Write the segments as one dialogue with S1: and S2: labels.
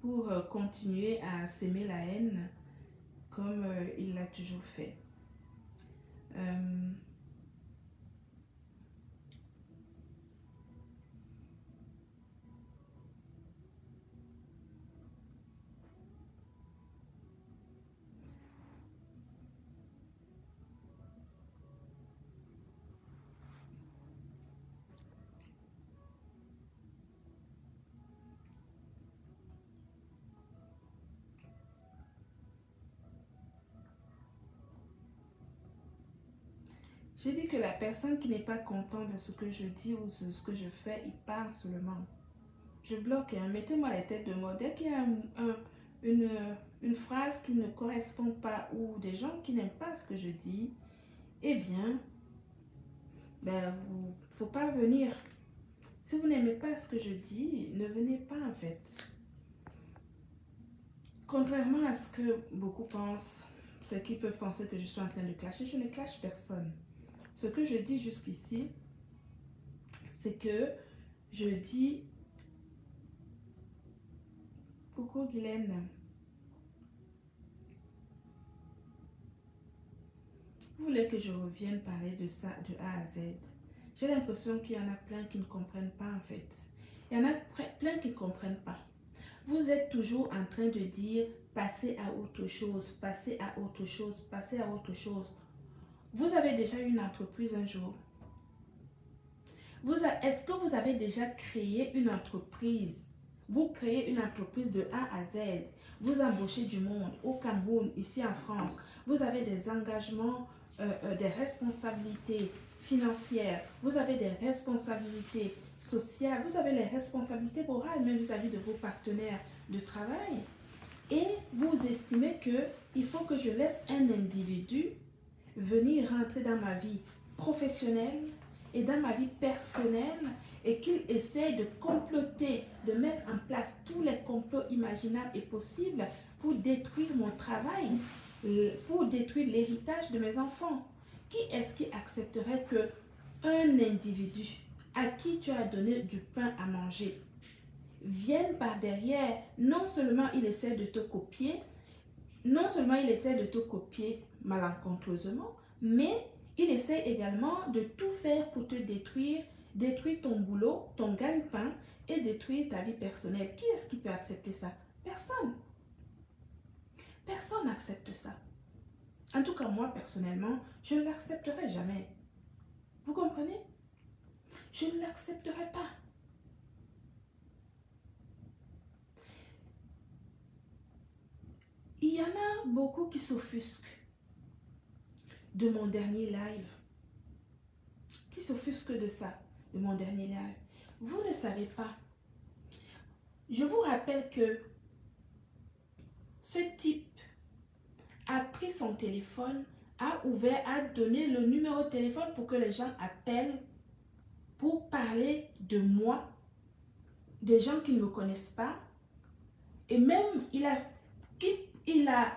S1: pour continuer à s'aimer la haine comme il l'a toujours fait. J'ai dit que la personne qui n'est pas contente de ce que je dis ou de ce que je fais, il parle seulement. Je bloque, hein. Mettez-moi les têtes de mort. Dès qu'il y a une, une phrase qui ne correspond pas ou des gens qui n'aiment pas ce que je dis, eh bien, ben, faut pas venir. Si vous n'aimez pas ce que je dis, ne venez pas en fait. Contrairement à ce que beaucoup pensent, ceux qui peuvent penser que je suis en train de clasher, je ne clash personne. Ce que je dis jusqu'ici, c'est que je dis, coucou Guylaine, vous voulez que je revienne parler de ça de A à Z? J'ai l'impression qu'il y en a plein qui ne comprennent pas en fait. Il y en a plein qui ne comprennent pas. Vous êtes toujours en train de dire, passez à autre chose, passez à autre chose, passez à autre chose. Vous avez déjà une entreprise un jour? Est-ce que vous avez déjà créé une entreprise? Vous créez une entreprise de A à Z. Vous embauchez du monde au Cameroun, ici en France. Vous avez des engagements, des responsabilités financières. Vous avez des responsabilités sociales. Vous avez les responsabilités morales même vis-à-vis de vos partenaires de travail. Et vous estimez qu'il faut que je laisse un individu venir rentrer dans ma vie professionnelle et dans ma vie personnelle et qu'il essaie de comploter, de mettre en place tous les complots imaginables et possibles pour détruire mon travail, pour détruire l'héritage de mes enfants. Qui est-ce qui accepterait que un individu à qui tu as donné du pain à manger vienne par derrière? Non seulement il essaie de te copier, non seulement il essaie de te copier malencontreusement, mais il essaie également de tout faire pour te détruire, détruire ton boulot, ton gagne-pain et détruire ta vie personnelle. Qui est-ce qui peut accepter ça? Personne. Personne n'accepte ça. En tout cas, moi, personnellement, je ne l'accepterai jamais. Vous comprenez? Je ne l'accepterai pas. Il y en a beaucoup qui s'offusquent de mon dernier live. Qui s'offusquent de ça, de mon dernier live. Vous ne savez pas. Je vous rappelle que ce type a pris son téléphone, a ouvert, a donné le numéro de téléphone pour que les gens appellent pour parler de moi, des gens qui ne me connaissent pas. Et même, il a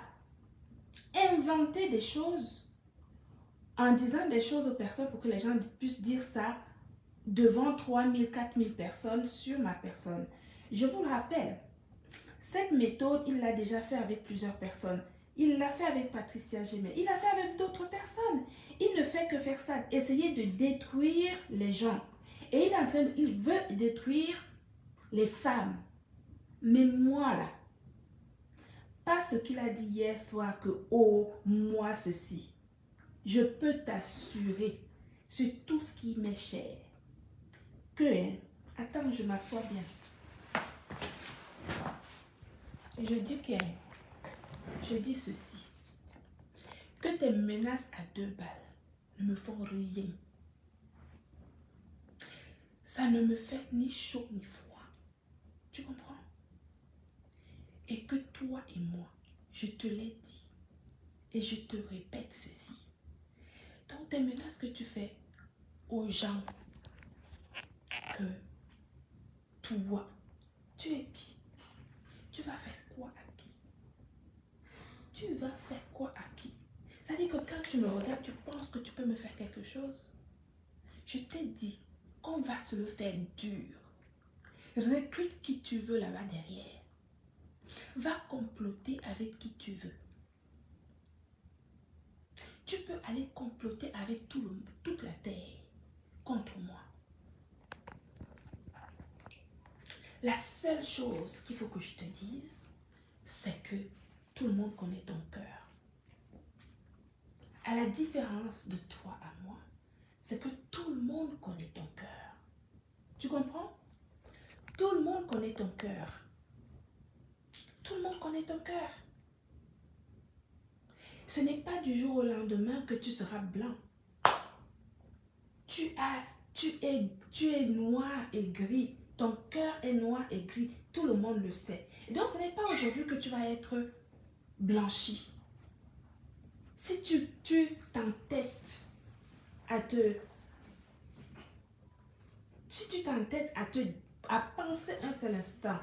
S1: inventé des choses en disant des choses aux personnes pour que les gens puissent dire ça devant 3000, 4000 personnes sur ma personne. Je vous le rappelle, cette méthode, il l'a déjà fait avec plusieurs personnes. Il l'a fait avec Patricia Gémet. Il l'a fait avec d'autres personnes. Il ne fait que faire ça, essayer de détruire les gens. Et il veut détruire les femmes. Mais moi là, pas ce qu'il a dit hier soir que, oh, moi ceci. Je peux t'assurer sur tout ce qui m'est cher que, attends, je m'assois bien. Je dis que, je dis ceci, que tes menaces à 2 balles ne me font rien. Ça ne me fait ni chaud ni froid. Tu comprends? Et que toi et moi, je te l'ai dit et je te répète ceci. Donc tes menaces que tu fais aux gens, que toi, tu es qui? Tu vas faire quoi à qui? Tu vas faire quoi à qui? C'est-à-dire que quand tu me regardes, tu penses que tu peux me faire quelque chose? Je t'ai dit qu'on va se le faire dur. Recrute qui tu veux là-bas derrière. Va comploter avec qui tu veux. Tu peux aller comploter avec toute la terre contre moi. La seule chose qu'il faut que je te dise, c'est que tout le monde connaît ton cœur. À la différence de toi à moi, c'est que tout le monde connaît ton cœur. Tu comprends? Tout le monde connaît ton cœur. Tout le monde connaît ton cœur. Ce n'est pas du jour au lendemain que tu seras blanc. Tu es noir et gris. Ton cœur est noir et gris. Tout le monde le sait. Et donc, ce n'est pas aujourd'hui que tu vas être blanchi. Si tu t'entêtes à te... Si tu t'entêtes à penser un seul instant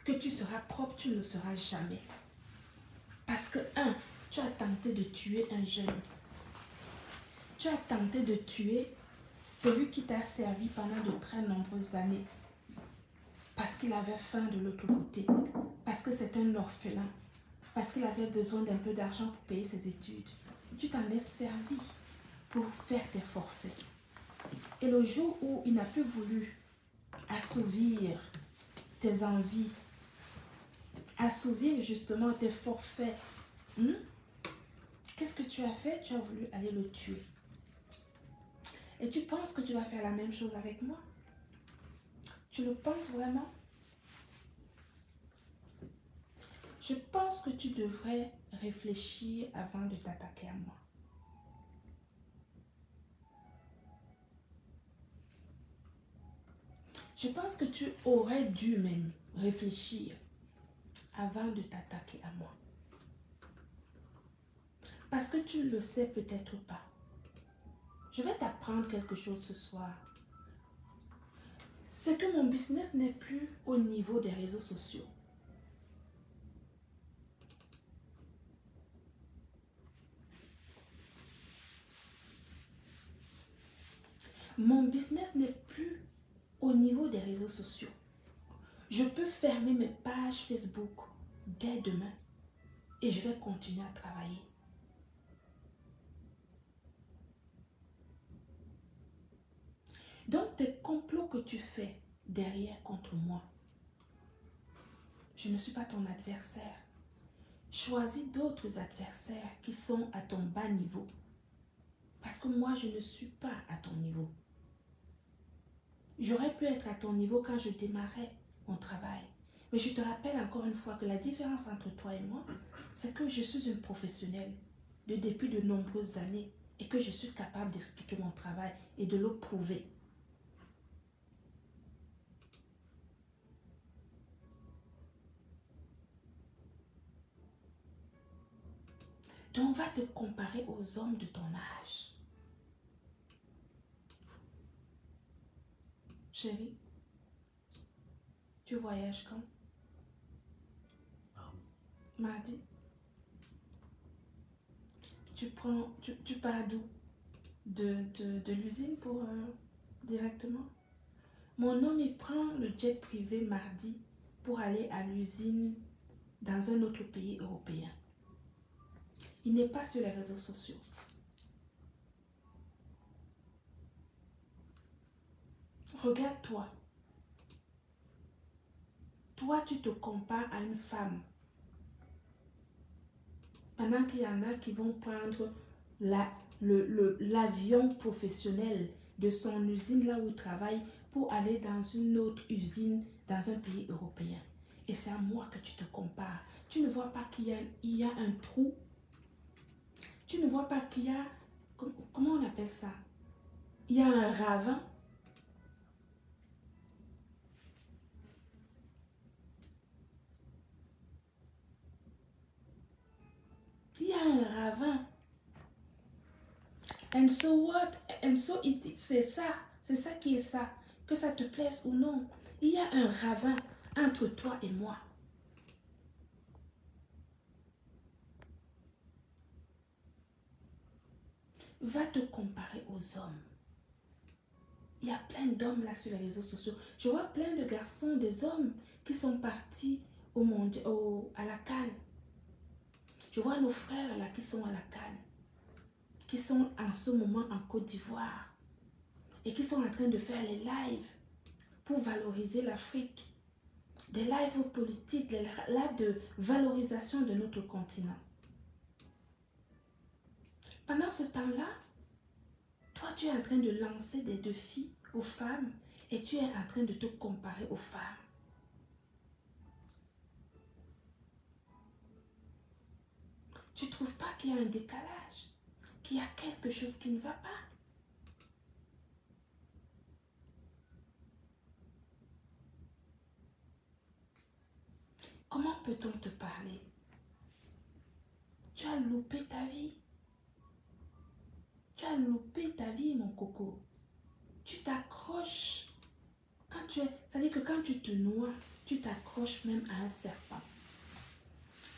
S1: que tu seras propre, tu ne le seras jamais. Parce que, tu as tenté de tuer un jeune. Tu as tenté de tuer celui qui t'a servi pendant de très nombreuses années. Parce qu'il avait faim de l'autre côté. Parce que c'est un orphelin. Parce qu'il avait besoin d'un peu d'argent pour payer ses études. Tu t'en es servi pour faire tes forfaits. Et le jour où il n'a plus voulu assouvir tes envies, assouvir justement tes forfaits, qu'est-ce que tu as fait? Tu as voulu aller le tuer. Et tu penses que tu vas faire la même chose avec moi? Tu le penses vraiment? Je pense que tu devrais réfléchir avant de t'attaquer à moi. Je pense que tu aurais dû même réfléchir avant de t'attaquer à moi. Parce que tu ne le sais peut-être pas. Je vais t'apprendre quelque chose ce soir. C'est que mon business n'est plus au niveau des réseaux sociaux. Mon business n'est plus au niveau des réseaux sociaux. Je peux fermer mes pages Facebook dès demain et je vais continuer à travailler. Donc, tes complots que tu fais derrière contre moi, je ne suis pas ton adversaire. Choisis d'autres adversaires qui sont à ton bas niveau. Parce que moi, je ne suis pas à ton niveau. J'aurais pu être à ton niveau quand je démarrais mon travail. Mais je te rappelle encore une fois que la différence entre toi et moi, c'est que je suis une professionnelle depuis de nombreuses années et que je suis capable d'expliquer mon travail et de le prouver. Donc, va te comparer aux hommes de ton âge. Chérie, tu voyages quand? Mardi. Tu pars d'où? De l'usine pour directement? Mon homme, il prend le jet privé mardi pour aller à l'usine dans un autre pays européen. Il n'est pas sur les réseaux sociaux. Regarde-toi. Toi, tu te compares à une femme. Pendant qu'il y en a qui vont prendre l'avion professionnel de son usine là où il travaille pour aller dans une autre usine dans un pays européen. Et c'est à moi que tu te compares. Tu ne vois pas qu'il y a un trou. Tu ne vois pas qu'il y a... Comment on appelle ça? Il y a un ravin. Il y a un ravin. And so what? And so c'est ça. C'est ça qui est ça. Que ça te plaise ou non. Il y a un ravin entre toi et moi. Va te comparer aux hommes. Il y a plein d'hommes là sur les réseaux sociaux. Je vois plein de garçons, des hommes qui sont partis à la CAN. Je vois nos frères là qui sont à la CAN, qui sont en ce moment en Côte d'Ivoire et qui sont en train de faire les lives pour valoriser l'Afrique. Des lives politiques, des lives de valorisation de notre continent. Pendant ce temps-là, toi tu es en train de lancer des défis aux femmes et tu es en train de te comparer aux femmes. Tu ne trouves pas qu'il y a un décalage, qu'il y a quelque chose qui ne va pas? Comment peut-on te parler? Tu as loupé ta vie. Tu as loupé ta vie, mon coco. Tu t'accroches. C'est-à-dire que quand tu te noies, tu t'accroches même à un serpent.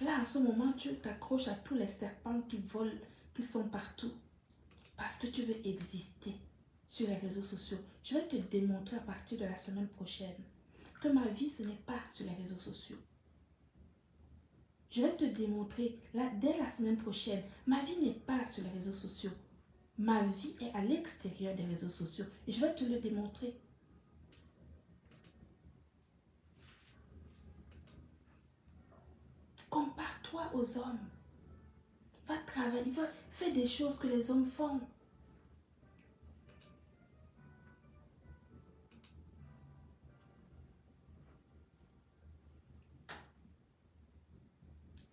S1: Là, en ce moment, tu t'accroches à tous les serpents qui volent, qui sont partout. Parce que tu veux exister sur les réseaux sociaux. Je vais te démontrer à partir de la semaine prochaine que ma vie, ce n'est pas sur les réseaux sociaux. Je vais te démontrer, là, dès la semaine prochaine, ma vie n'est pas sur les réseaux sociaux. Ma vie est à l'extérieur des réseaux sociaux. Et je vais te le démontrer. Compare-toi aux hommes. Va travailler, fais des choses que les hommes font.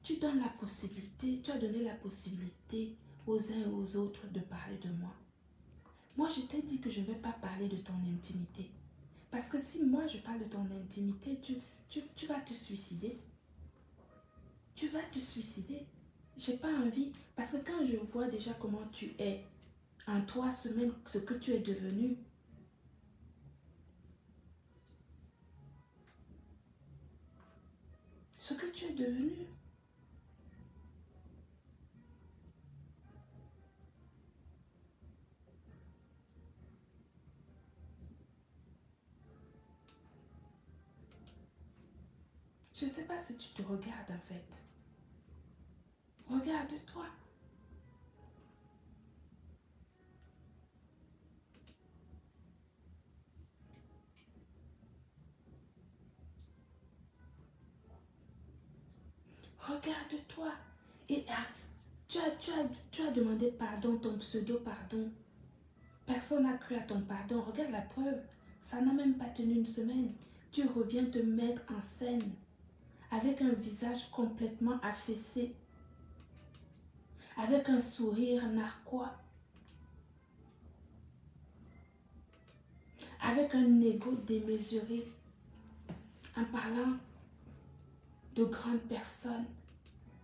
S1: Tu donnes la possibilité, tu as donné la possibilité aux uns et aux autres de parler de moi. Moi, je t'ai dit que je ne vais pas parler de ton intimité. Parce que si moi, je parle de ton intimité, tu vas te suicider. Tu vas te suicider. J'ai pas envie. Parce que quand je vois déjà comment tu es, en 3 semaines, ce que tu es devenu, ce que tu es devenu, je ne sais pas si tu te regardes en fait. Regarde-toi. Regarde-toi. Et tu as demandé pardon, ton pseudo-pardon. Personne n'a cru à ton pardon. Regarde la preuve. Ça n'a même pas tenu une semaine. Tu reviens te mettre en scène avec un visage complètement affaissé, avec un sourire narquois, avec un ego démesuré, en parlant de grandes personnes.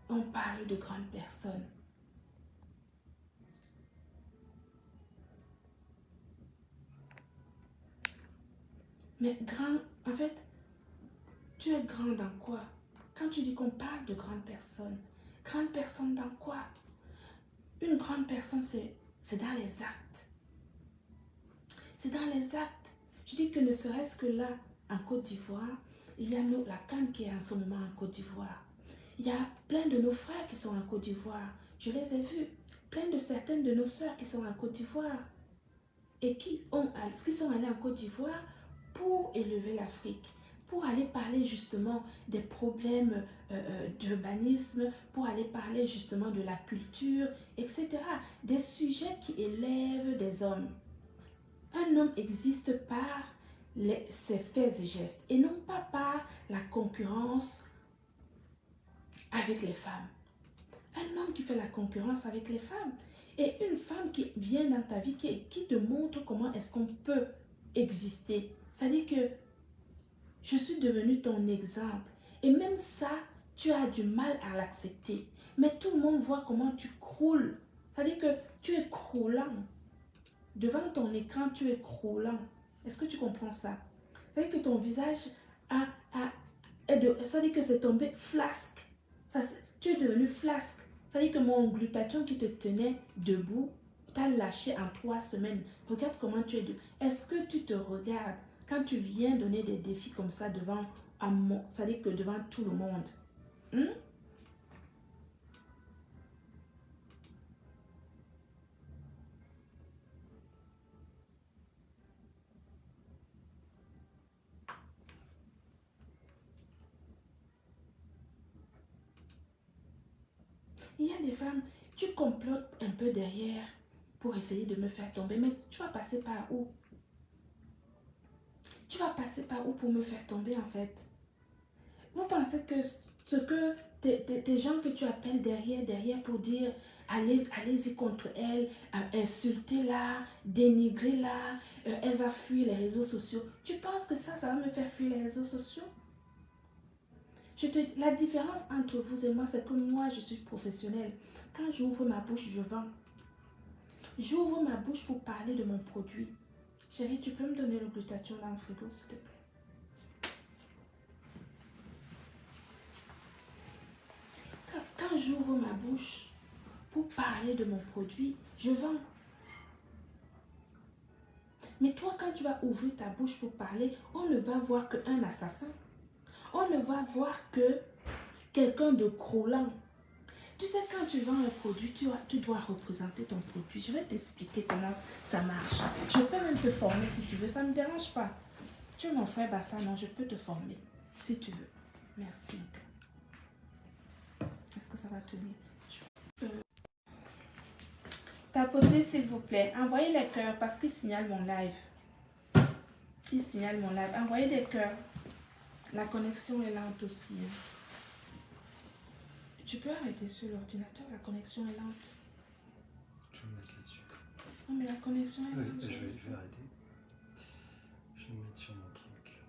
S1: On parle de grandes personnes. Mais grand, en fait, tu es grand dans quoi? Quand tu dis qu'on parle de grandes personnes dans quoi? Une grande personne, c'est dans les actes. C'est dans les actes. Je dis que ne serait-ce que là, en Côte d'Ivoire, il y a la CAN qui est en ce moment en Côte d'Ivoire. Il y a plein de nos frères qui sont en Côte d'Ivoire. Je les ai vus. Plein de certaines de nos sœurs qui sont en Côte d'Ivoire. Et qui sont allés en Côte d'Ivoire pour élever l'Afrique. Pour aller parler justement des problèmes d'urbanisme, pour aller parler justement de la culture, etc. Des sujets qui élèvent des hommes. Un homme existe par ses faits et gestes et non pas par la concurrence avec les femmes. Un homme qui fait la concurrence avec les femmes et une femme qui vient dans ta vie, qui te montre comment est-ce qu'on peut exister. C'est-à-dire que je suis devenue ton exemple. Et même ça, tu as du mal à l'accepter. Mais tout le monde voit comment tu croules. C'est-à-dire que tu es croulant. Devant ton écran, tu es croulant. Est-ce que tu comprends ça? C'est-à-dire que ton visage c'est-à-dire que c'est tombé flasque. Tu es devenu flasque. C'est-à-dire que mon glutathion qui te tenait debout t'a lâché en 3 semaines. Regarde comment tu es debout. Est-ce que tu te regardes? quand tu viens donner des défis comme ça devant, ça dit que devant tout le monde. Il y a des femmes, tu complotes un peu derrière pour essayer de me faire tomber, mais tu vas passer par où? Tu vas passer par où pour me faire tomber en fait? Vous pensez que ce que tes gens que tu appelles derrière pour dire allez-y contre elle, insultez-la, dénigrez-la, elle va fuir les réseaux sociaux. Tu penses que ça va me faire fuir les réseaux sociaux? La différence entre vous et moi, c'est que moi, je suis professionnelle. Quand j'ouvre ma bouche, je vends. J'ouvre ma bouche pour parler de mon produit. Chérie, tu peux me donner le glutathion dans le frigo, s'il te plaît? Quand j'ouvre ma bouche pour parler de mon produit, je vends. Mais toi, quand tu vas ouvrir ta bouche pour parler, on ne va voir qu'un assassin. On ne va voir que quelqu'un de croulant. Tu sais, quand tu vends un produit, tu dois représenter ton produit. Je vais t'expliquer comment ça marche. Je peux même te former si tu veux, ça ne me dérange pas. Tu es mon frère Bassa, non, je peux te former si tu veux. Merci. Est-ce que ça va tenir? Tapotez s'il vous plaît. Envoyez les cœurs parce qu'il signale mon live. Il signale mon live. Envoyez des cœurs. La connexion est lente aussi. Tu peux arrêter sur l'ordinateur, la connexion est lente.
S2: Je vais me mettre là-dessus.
S1: Non mais la connexion est lente.
S2: Oui, je vais arrêter. Je vais me mettre sur mon truc.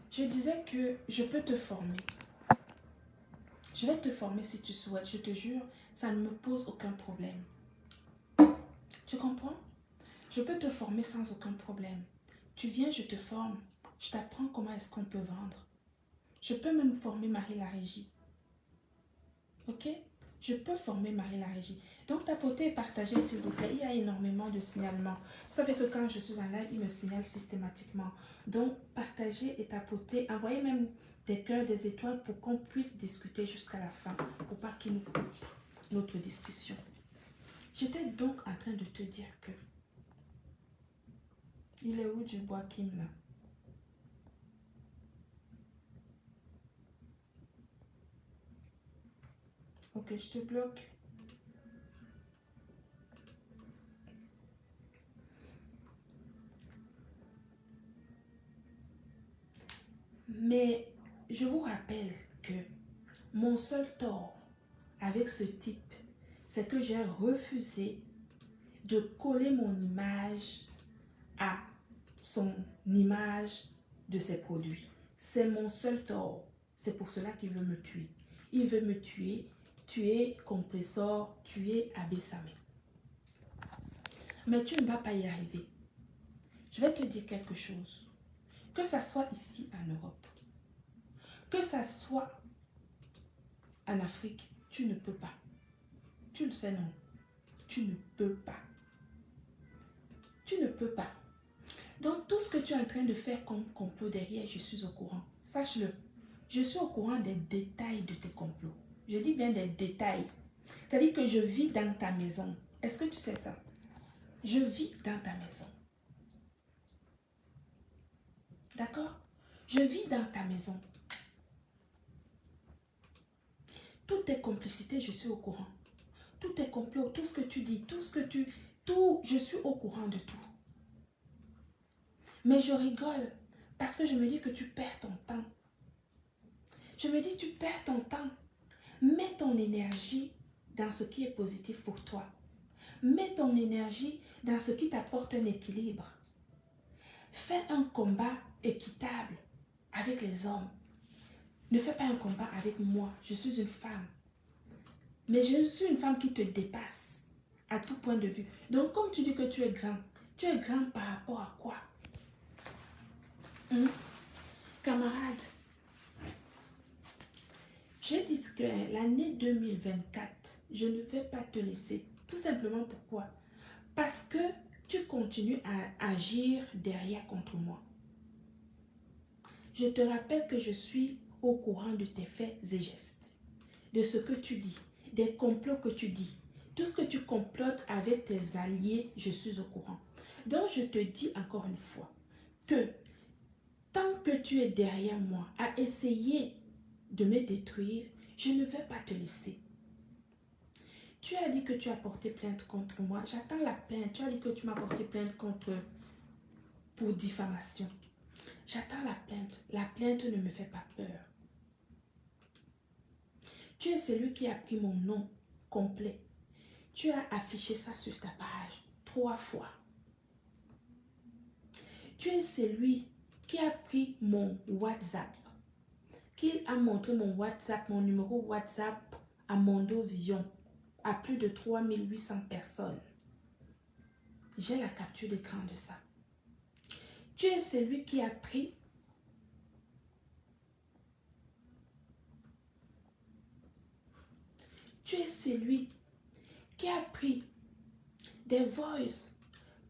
S1: Je disais que je peux te former. Je vais te former si tu souhaites. Je te jure, ça ne me pose aucun problème. Tu comprends? Je peux te former sans aucun problème. Tu viens, je te forme. Je t'apprends comment est-ce qu'on peut vendre. Je peux même former Marie la Régie. Ok? Je peux former Marie la Régie. Donc, tapotez et partagez s'il vous plaît. Il y a énormément de signalements. Vous savez que quand je suis en live, il me signale systématiquement. Donc, partagez et tapotez. Envoyez même des cœurs, des étoiles pour qu'on puisse discuter jusqu'à la fin. Pour pas qu'il nous coupe notre discussion. J'étais donc en train de te dire que... Il est où du bois Kim là? Ok, je te bloque. Mais je vous rappelle que mon seul tort avec ce type, c'est que j'ai refusé de coller mon image à son image de ses produits. C'est mon seul tort. C'est pour cela qu'il veut me tuer. Il veut me tuer Compressor, tuer Abesame. Mais tu ne vas pas y arriver. Je vais te dire quelque chose. Que ça soit ici en Europe, que ça soit en Afrique, tu ne peux pas. Tu le sais, non? Tu ne peux pas. Tu ne peux pas. Donc, tout ce que tu es en train de faire comme complot derrière, je suis au courant. Sache-le. Je suis au courant des détails de tes complots. Je dis bien des détails. C'est-à-dire que je vis dans ta maison. Est-ce que tu sais ça? Je vis dans ta maison. D'accord? Je vis dans ta maison. Toutes tes complicités, je suis au courant. Tous tes complots, tout ce que tu dis, je suis au courant de tout. Mais je rigole parce que je me dis que tu perds ton temps. Je me dis, tu perds ton temps. Mets ton énergie dans ce qui est positif pour toi. Mets ton énergie dans ce qui t'apporte un équilibre. Fais un combat équitable avec les hommes. Ne fais pas un combat avec moi. Je suis une femme. Mais je suis une femme qui te dépasse à tout point de vue. Donc, comme tu dis que tu es grand par rapport à quoi? Camarade, je dis que l'année 2024, je ne vais pas te laisser Tout simplement pourquoi? Parce que tu continues à agir derrière contre moi. Je te rappelle que je suis au courant de tes faits et gestes, de ce que tu dis, des complots que tu dis. Tout ce que tu complotes avec tes alliés, je suis au courant. Donc je te dis encore une fois que tant que tu es derrière moi à essayer de me détruire, je ne vais pas te laisser. Tu as dit que tu as porté plainte contre moi. J'attends la plainte. Tu as dit que tu m'as porté plainte pour diffamation. J'attends la plainte. La plainte ne me fait pas peur. Tu es celui qui a pris mon nom complet. Tu as affiché ça sur ta page 3 fois. Tu es celui qui a pris mon WhatsApp, qui a montré mon WhatsApp, mon numéro WhatsApp à Mondovision, à plus de 3800 personnes. J'ai la capture d'écran de ça. Tu es celui qui a pris des voices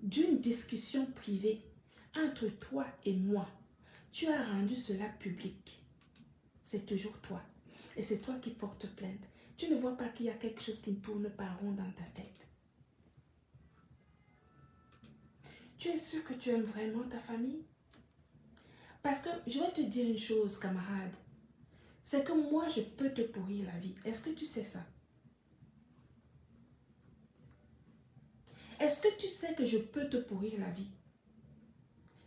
S1: d'une discussion privée entre toi et moi. Tu as rendu cela public. C'est toujours toi. Et c'est toi qui portes plainte. Tu ne vois pas qu'il y a quelque chose qui ne tourne pas rond dans ta tête. Tu es sûr que tu aimes vraiment ta famille? Parce que je vais te dire une chose, camarade. C'est que moi, je peux te pourrir la vie. Est-ce que tu sais ça? Est-ce que tu sais que je peux te pourrir la vie?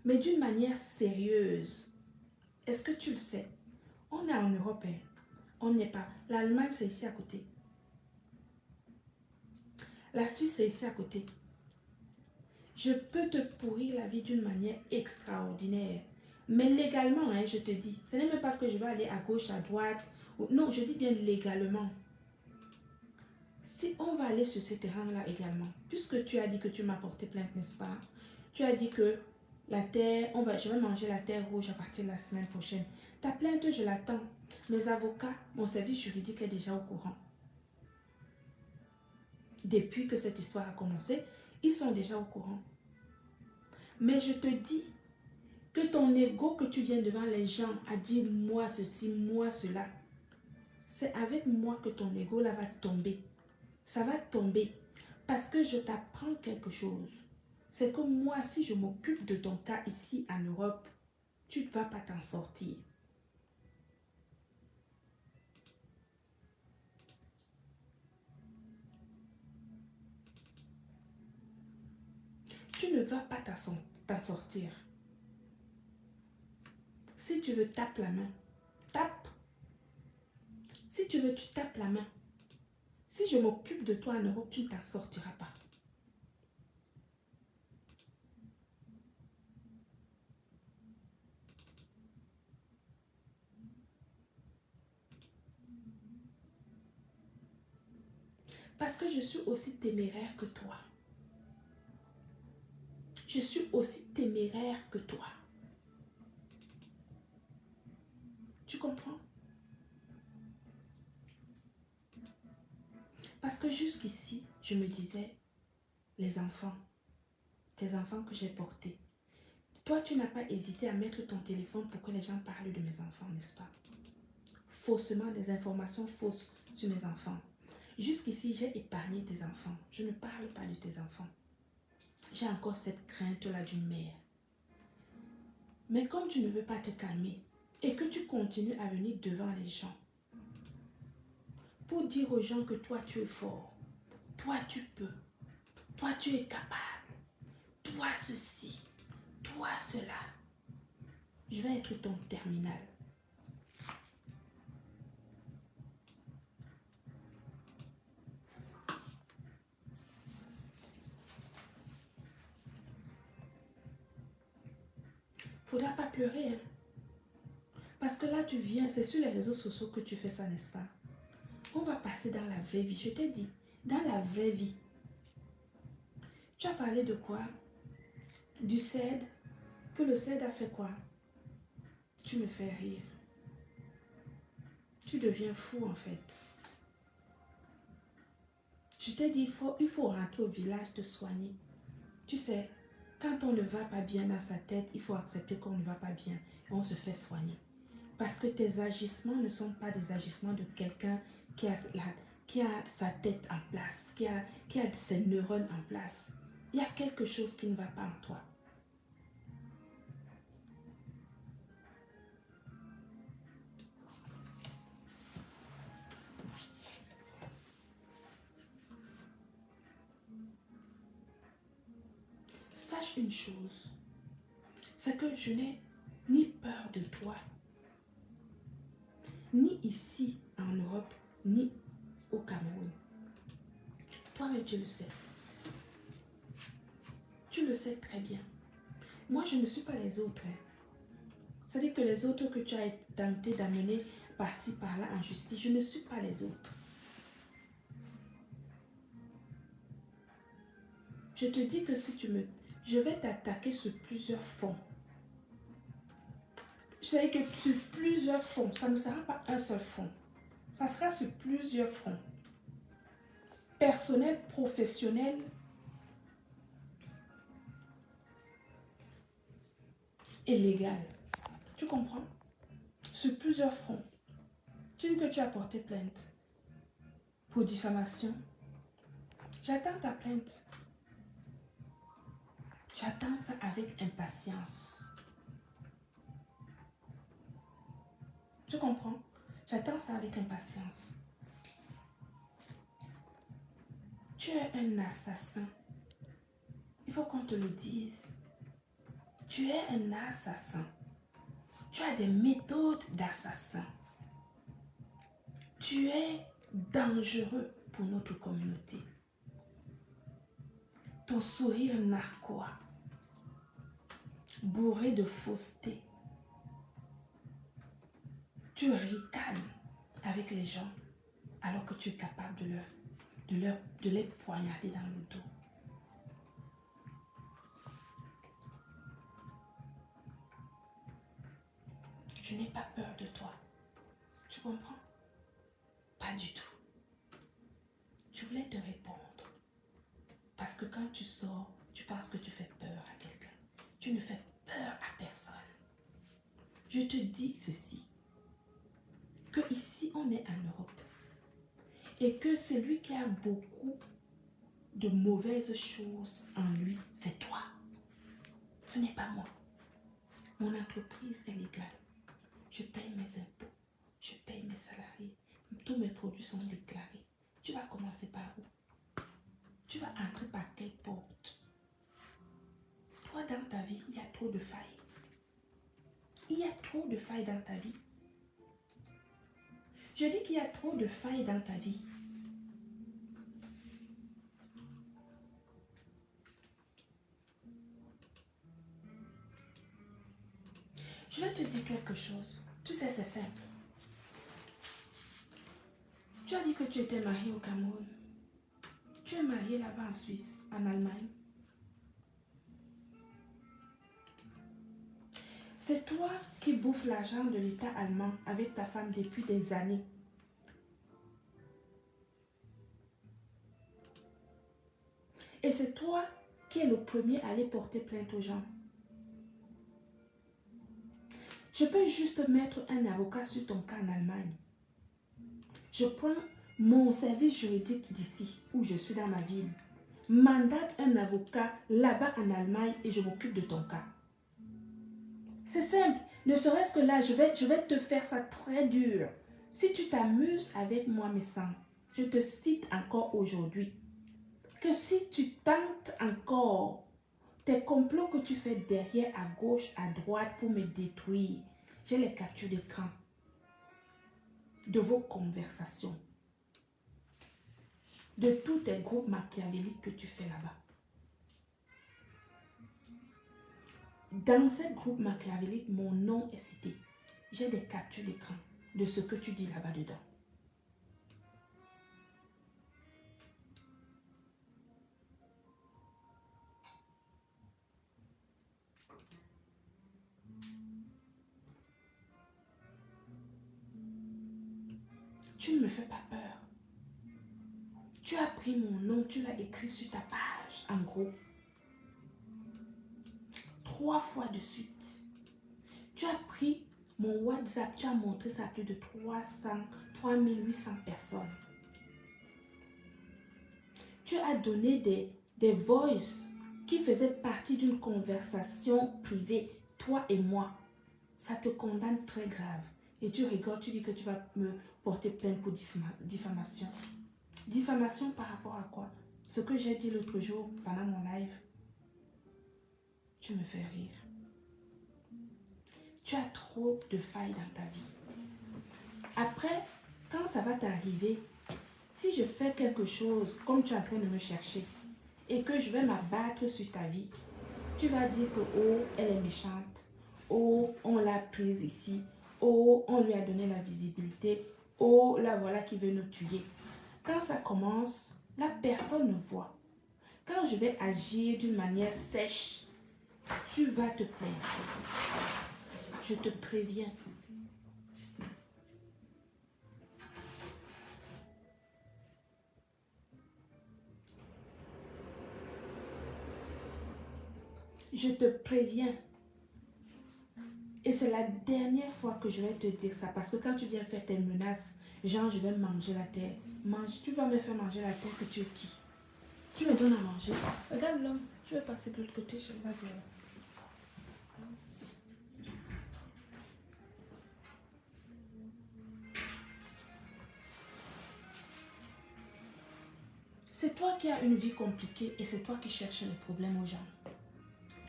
S1: Mais d'une manière sérieuse. Est-ce que tu le sais? On est en Europe, hein. On n'est pas. L'Allemagne, c'est ici à côté. La Suisse, c'est ici à côté. Je peux te pourrir la vie d'une manière extraordinaire. Mais légalement, hein, je te dis. Ce n'est même pas que je vais aller à gauche, à droite. Non, je dis bien légalement. Si on va aller sur ce terrain-là également, puisque tu as dit que tu m'as porté plainte, n'est-ce pas? Tu as dit que la terre, je vais manger la terre rouge à partir de la semaine prochaine. Ta plainte, je l'attends. Mes avocats, mon service juridique est déjà au courant. Depuis que cette histoire a commencé, ils sont déjà au courant. Mais je te dis que ton ego que tu viens devant les gens à dire moi ceci, moi cela, c'est avec moi que ton ego là va tomber. Ça va tomber parce que je t'apprends quelque chose. C'est que moi, si je m'occupe de ton cas ici en Europe, tu ne vas pas t'en sortir. Tu ne vas pas t'en sortir. Si tu veux, tape la main. Tape. Si tu veux, tu tapes la main. Si je m'occupe de toi en Europe, tu ne t'en sortiras pas. Parce que je suis aussi téméraire que toi. Je suis aussi téméraire que toi. Tu comprends? Parce que jusqu'ici, je me disais, les enfants, tes enfants que j'ai portés. Toi, tu n'as pas hésité à mettre ton téléphone pour que les gens parlent de mes enfants, n'est-ce pas? Faussement, des informations fausses sur mes enfants. Jusqu'ici, j'ai épargné tes enfants. Je ne parle pas de tes enfants. J'ai encore cette crainte-là d'une mère. Mais comme tu ne veux pas te calmer et que tu continues à venir devant les gens pour dire aux gens que toi, tu es fort, toi, tu peux, toi, tu es capable, toi, ceci, toi, cela, je vais être ton terminal. Faudra pas pleurer, hein? Parce que là, tu viens, c'est sur les réseaux sociaux que tu fais ça, n'est-ce pas? On va passer dans la vraie vie. Je t'ai dit, dans la vraie vie. Tu as parlé de quoi? Du CED. Que le CED a fait quoi? Tu me fais rire. Tu deviens fou en fait. Je t'ai dit, il faut rentrer au village te soigner. Tu sais, quand on ne va pas bien dans sa tête, il faut accepter qu'on ne va pas bien et on se fait soigner. Parce que tes agissements ne sont pas des agissements de quelqu'un qui a sa tête en place, qui a ses neurones en place. Il y a quelque chose qui ne va pas en toi. Sache une chose, c'est que je n'ai ni peur de toi, ni ici en Europe, ni au Cameroun. Toi-même, tu le sais. Tu le sais très bien. Moi, je ne suis pas les autres. C'est-à-dire que les autres que tu as tenté d'amener par-ci, par-là en justice, je ne suis pas les autres. Je te dis que je vais t'attaquer sur plusieurs fronts. Je sais que sur plusieurs fronts, ça ne sera pas un seul front. Ça sera sur plusieurs fronts. Personnel, professionnel et légal. Tu comprends? Sur plusieurs fronts. Tu dis que tu as porté plainte pour diffamation. J'attends ta plainte. J'attends ça avec impatience. Tu comprends? J'attends ça avec impatience. Tu es un assassin. Il faut qu'on te le dise. Tu es un assassin. Tu as des méthodes d'assassin. Tu es dangereux pour notre communauté. Ton sourire narquois, bourré de fausseté. Tu ricanes avec les gens alors que tu es capable de les poignarder dans le dos. Je n'ai pas peur de toi. Tu comprends? Pas du tout. Je voulais te répondre. Parce que quand tu sors, tu penses que tu fais peur à quelqu'un. Tu ne fais peur à personne. Je te dis ceci. Que ici, on est en Europe. Et que celui qui a beaucoup de mauvaises choses en lui, c'est toi. Ce n'est pas moi. Mon entreprise est légale. Je paye mes impôts. Je paye mes salariés. Tous mes produits sont déclarés. Tu vas commencer par où? Tu vas entrer par quelle porte? Toi, dans ta vie, il y a trop de failles. Il y a trop de failles dans ta vie. Je dis qu'il y a trop de failles dans ta vie. Je vais te dire quelque chose. Tu sais, c'est simple. Tu as dit que tu étais marié au Cameroun. Tu es marié là-bas en Suisse, en Allemagne. C'est toi qui bouffes l'argent de l'État allemand avec ta femme depuis des années. Et c'est toi qui es le premier à aller porter plainte aux gens. Je peux juste mettre un avocat sur ton cas en Allemagne. Je prends mon service juridique d'ici, où je suis dans ma ville. Mandate un avocat là-bas en Allemagne et je m'occupe de ton cas. C'est simple. Ne serait-ce que là, je vais te faire ça très dur. Si tu t'amuses avec moi, mes sangs, je te cite encore aujourd'hui que si tu tentes encore tes complots que tu fais derrière, à gauche, à droite pour me détruire, j'ai les captures d'écran de vos conversations, de tous tes groupes machiavéliques que tu fais là-bas. Dans ces groupes machiavéliques, mon nom est cité. J'ai des captures d'écran de ce que tu dis là-bas dedans. Tu ne me fais pas peur. Tu as pris pris mon nom, tu l'as écrit sur ta page, en gros. 3 fois de suite. Tu as pris mon WhatsApp, tu as montré ça à plus de 3800 personnes. Tu as donné des voices qui faisaient partie d'une conversation privée, toi et moi. Ça te condamne très grave. Et tu rigoles, tu dis que tu vas me porter plainte pour diffamation. Diffamation par rapport à quoi? Ce que j'ai dit l'autre jour pendant mon live. Tu me fais rire. Tu as trop de failles dans ta vie. Après, quand ça va t'arriver, si je fais quelque chose comme tu es en train de me chercher et que je vais m'abattre sur ta vie, tu vas dire que oh, elle est méchante, oh, on l'a prise ici, oh, on lui a donné la visibilité, oh, la voilà qui veut nous tuer. Quand ça commence, la personne ne voit. Quand je vais agir d'une manière sèche, tu vas te plaindre. Je te préviens. Je te préviens. Et c'est la dernière fois que je vais te dire ça. Parce que quand tu viens faire tes menaces, genre je vais manger la terre. Mange, tu vas me faire manger la terre que tu es qui? Tu me donnes à manger. Regarde l'homme, je vais passer de l'autre côté. Vas-y. C'est toi qui as une vie compliquée et c'est toi qui cherches les problèmes aux gens.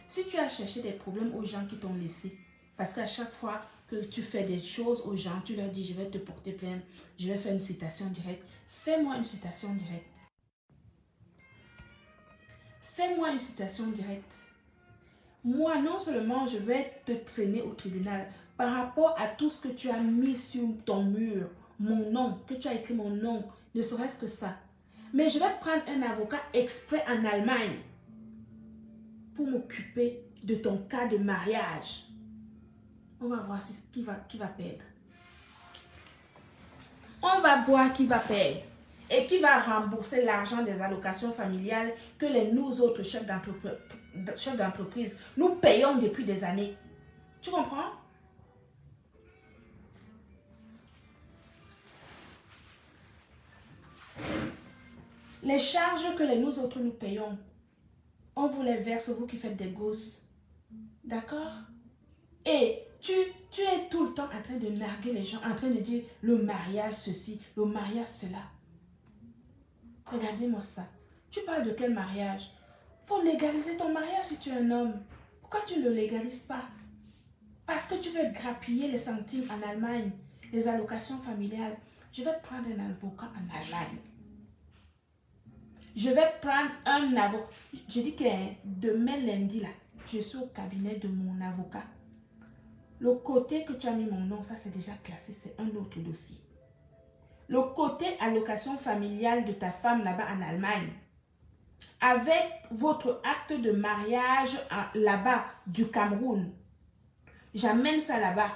S1: Si tu as cherché des problèmes aux gens qui t'ont laissé, parce qu'à chaque fois que tu fais des choses aux gens, tu leur dis je vais te porter plainte, je vais faire une citation directe. Fais-moi une citation directe. Fais-moi une citation directe. Moi, non seulement je vais te traîner au tribunal par rapport à tout ce que tu as mis sur ton mur, mon nom, que tu as écrit mon nom, ne serait-ce que ça. Mais je vais prendre un avocat exprès en Allemagne pour m'occuper de ton cas de mariage. On va voir qui va perdre. On va voir qui va perdre et qui va rembourser l'argent des allocations familiales que nous autres chefs d'entreprise, nous payons depuis des années. Tu comprends? Les charges que nous autres nous payons, on vous les verse, vous qui faites des gosses. D'accord? Et tu es tout le temps en train de narguer les gens, en train de dire le mariage ceci, le mariage cela. Regardez-moi ça. Tu parles de quel mariage? Il faut légaliser ton mariage si tu es un homme. Pourquoi tu ne le légalises pas? Parce que tu veux grappiller les centimes en Allemagne, les allocations familiales. Je vais prendre un avocat en Allemagne. Je vais prendre un avocat. Je dis que demain lundi, là, je suis au cabinet de mon avocat. Le côté que tu as mis mon nom, ça c'est déjà classé, c'est un autre dossier. Le côté allocation familiale de ta femme là-bas en Allemagne, avec votre acte de mariage là-bas du Cameroun, j'amène ça là-bas.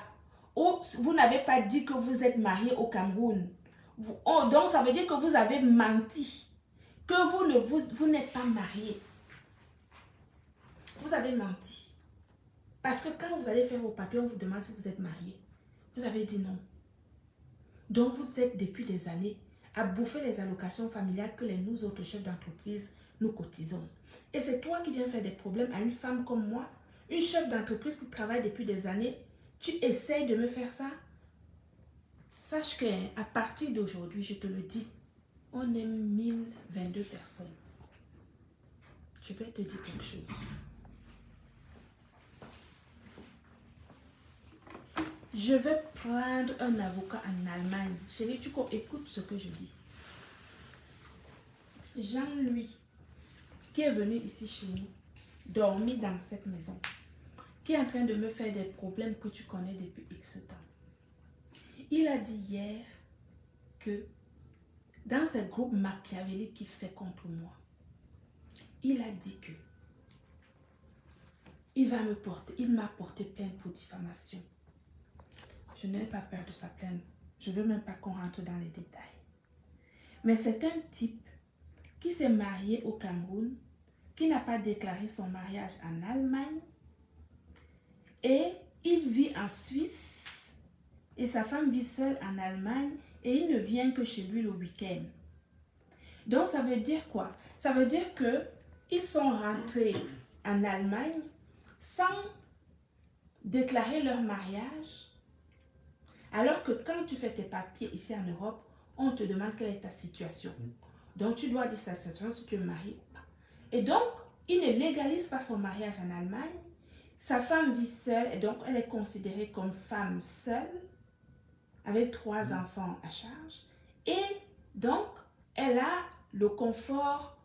S1: Ou vous n'avez pas dit que vous êtes marié au Cameroun. Donc ça veut dire que vous avez menti. Que vous n'êtes pas marié. Vous avez menti. Parce que quand vous allez faire vos papiers, on vous demande si vous êtes marié. Vous avez dit non. Donc vous êtes depuis des années à bouffer les allocations familiales que nous autres chefs d'entreprise, nous cotisons. Et c'est toi qui viens faire des problèmes à une femme comme moi, une chef d'entreprise qui travaille depuis des années. Tu essayes de me faire ça? Sache qu'à partir d'aujourd'hui, je te le dis, on est 1022 personnes. Je vais te dire quelque chose. Je vais prendre un avocat en Allemagne. Chérie, tu écoutes ce que je dis. Jean-Louis, qui est venu ici chez nous, dormi dans cette maison, qui est en train de me faire des problèmes que tu connais depuis X temps. Il a dit hier que dans ce groupe machiavélique qu'il fait contre moi, il a dit que il m'a porté plainte pour diffamation. Je n'ai pas peur de sa plainte. Je ne veux même pas qu'on rentre dans les détails. Mais c'est un type qui s'est marié au Cameroun, qui n'a pas déclaré son mariage en Allemagne, et il vit en Suisse, et sa femme vit seule en Allemagne, et il ne vient que chez lui le week-end. Donc ça veut dire quoi? Ça veut dire que ils sont rentrés en Allemagne sans déclarer leur mariage, alors que quand tu fais tes papiers ici en Europe, on te demande quelle est ta situation. Donc tu dois dire sa situation si tu es marié ou pas. Et donc, il ne légalise pas son mariage en Allemagne. Sa femme vit seule et donc elle est considérée comme femme seule, avec 3 enfants à charge. Et donc, elle a le confort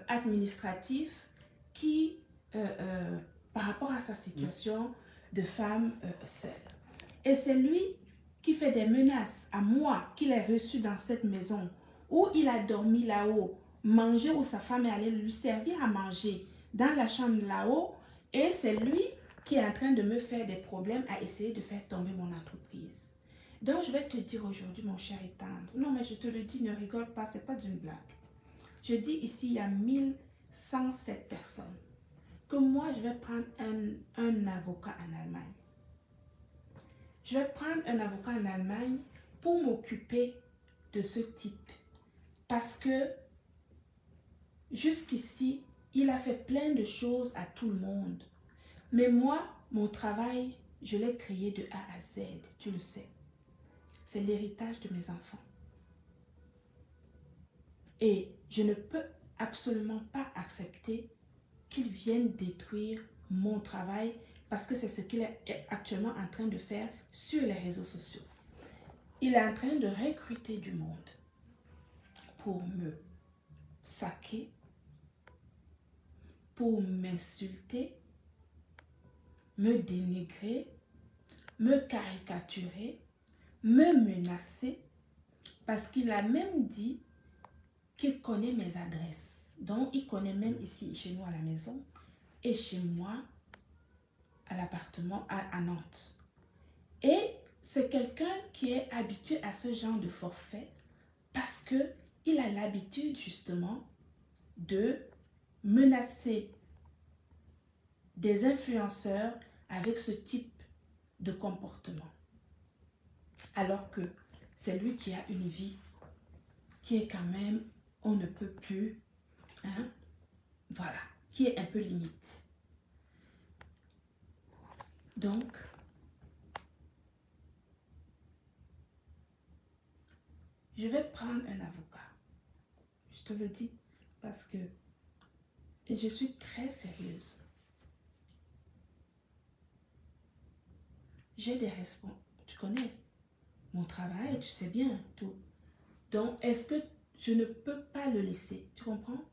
S1: administratif qui, par rapport à sa situation de femme seule. Et c'est lui qui fait des menaces à moi qu'il a reçu dans cette maison où il a dormi là-haut, mangé où sa femme est allée lui servir à manger dans la chambre là-haut. Et c'est lui qui est en train de me faire des problèmes à essayer de faire tomber mon entreprise. Donc, je vais te dire aujourd'hui, mon cher et tendre. Non, mais je te le dis, ne rigole pas, c'est pas d'une blague. Je dis ici, il y a 1107 personnes. Que moi, je vais prendre un avocat en Allemagne. Je vais prendre un avocat en Allemagne pour m'occuper de ce type. Parce que jusqu'ici, il a fait plein de choses à tout le monde. Mais moi, mon travail, je l'ai créé de A à Z, tu le sais. C'est l'héritage de mes enfants. Et je ne peux absolument pas accepter qu'ils viennent détruire mon travail parce que c'est ce qu'il est actuellement en train de faire sur les réseaux sociaux. Il est en train de recruter du monde pour me saquer, pour m'insulter, me dénigrer, me caricaturer, me menacer, parce qu'il a même dit qu'il connaît mes adresses. Donc, il connaît même ici, chez nous à la maison, et chez moi, à l'appartement, à Nantes. Et c'est quelqu'un qui est habitué à ce genre de forfait, parce qu'il a l'habitude, justement, de menacer des influenceurs avec ce type de comportement. Alors que c'est lui qui a une vie qui est quand même, on ne peut plus, hein, voilà, qui est un peu limite. Donc, je vais prendre un avocat. Je te le dis parce que je suis très sérieuse. J'ai des responsabilités. Tu connais mon travail, tu sais bien tout. Donc, est-ce que je ne peux pas le laisser? Tu comprends?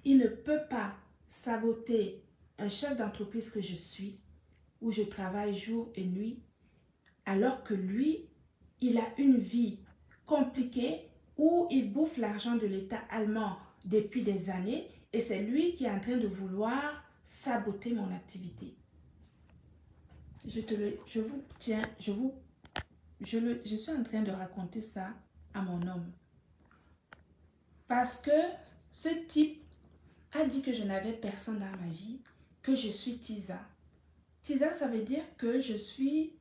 S1: Il ne peut pas saboter un chef d'entreprise que je suis, où je travaille jour et nuit, alors que lui, il a une vie compliquée où il bouffe l'argent de l'État allemand depuis des années et c'est lui qui est en train de vouloir saboter mon activité. Je suis en train de raconter ça à mon homme. Parce que ce type a dit que je n'avais personne dans ma vie, que je suis Tisa. Tisa, ça veut dire que je suis...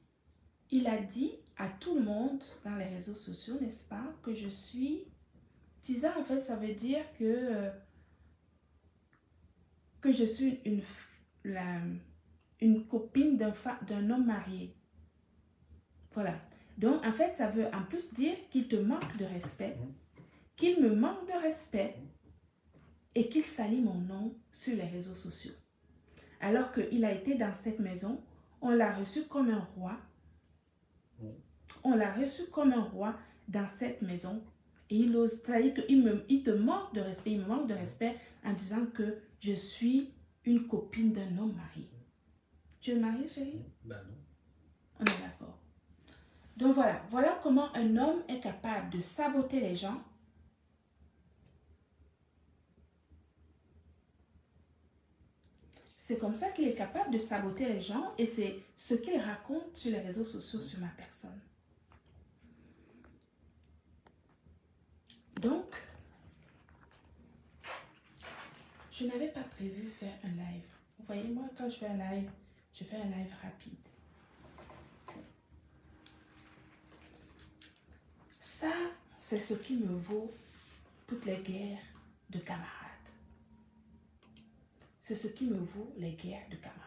S1: Il a dit à tout le monde dans les réseaux sociaux, n'est-ce pas, que je suis... Tisa, en fait, ça veut dire que je suis une copine d'un homme marié. Voilà. Donc, en fait, ça veut en plus dire qu'il te manque de respect, qu'il me manque de respect et qu'il salit mon nom sur les réseaux sociaux. Alors qu'il a été dans cette maison, on l'a reçu comme un roi. On l'a reçu comme un roi dans cette maison. Et il ose, c'est-à-dire qu'il te manque de respect, il me manque de respect en disant que je suis une copine d'un homme marié. Tu es mariée, chérie?
S2: Ben non.
S1: On est d'accord. Donc voilà comment un homme est capable de saboter les gens. C'est comme ça qu'il est capable de saboter les gens et c'est ce qu'il raconte sur les réseaux sociaux sur ma personne. Donc, Je n'avais pas prévu faire un live. Vous voyez, moi, quand je fais un live rapide. Ça, c'est ce qui me vaut toutes les guerres de camarades. C'est ce qui me vaut les guerres de camarades.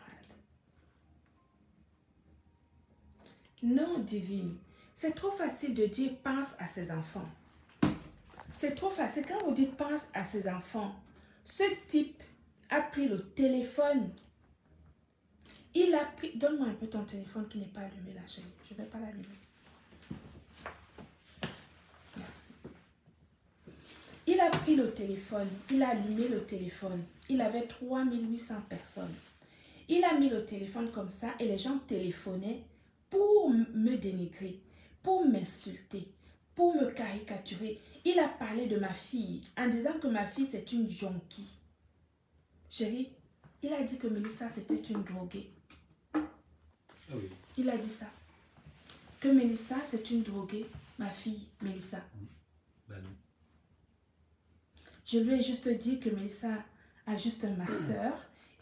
S1: Non, divine, c'est trop facile de dire pense à ses enfants. C'est trop facile. Quand vous dites pense à ses enfants, ce type a pris le téléphone. Il a pris... Donne-moi un peu ton téléphone qui n'est pas allumé là, chérie. Je ne vais pas l'allumer. Merci. Il a pris le téléphone. Il a allumé le téléphone. Il avait 3800 personnes. Il a mis le téléphone comme ça et les gens téléphonaient pour me dénigrer, pour m'insulter, pour me caricaturer. Il a parlé de ma fille en disant que ma fille c'est une junkie. Chérie, il a dit que Mélissa c'était une droguée.
S2: Ah oui.
S1: Il a dit ça. Que Mélissa c'est une droguée, ma fille Mélissa.
S2: Ben non.
S1: Je lui ai juste dit que Mélissa a juste un master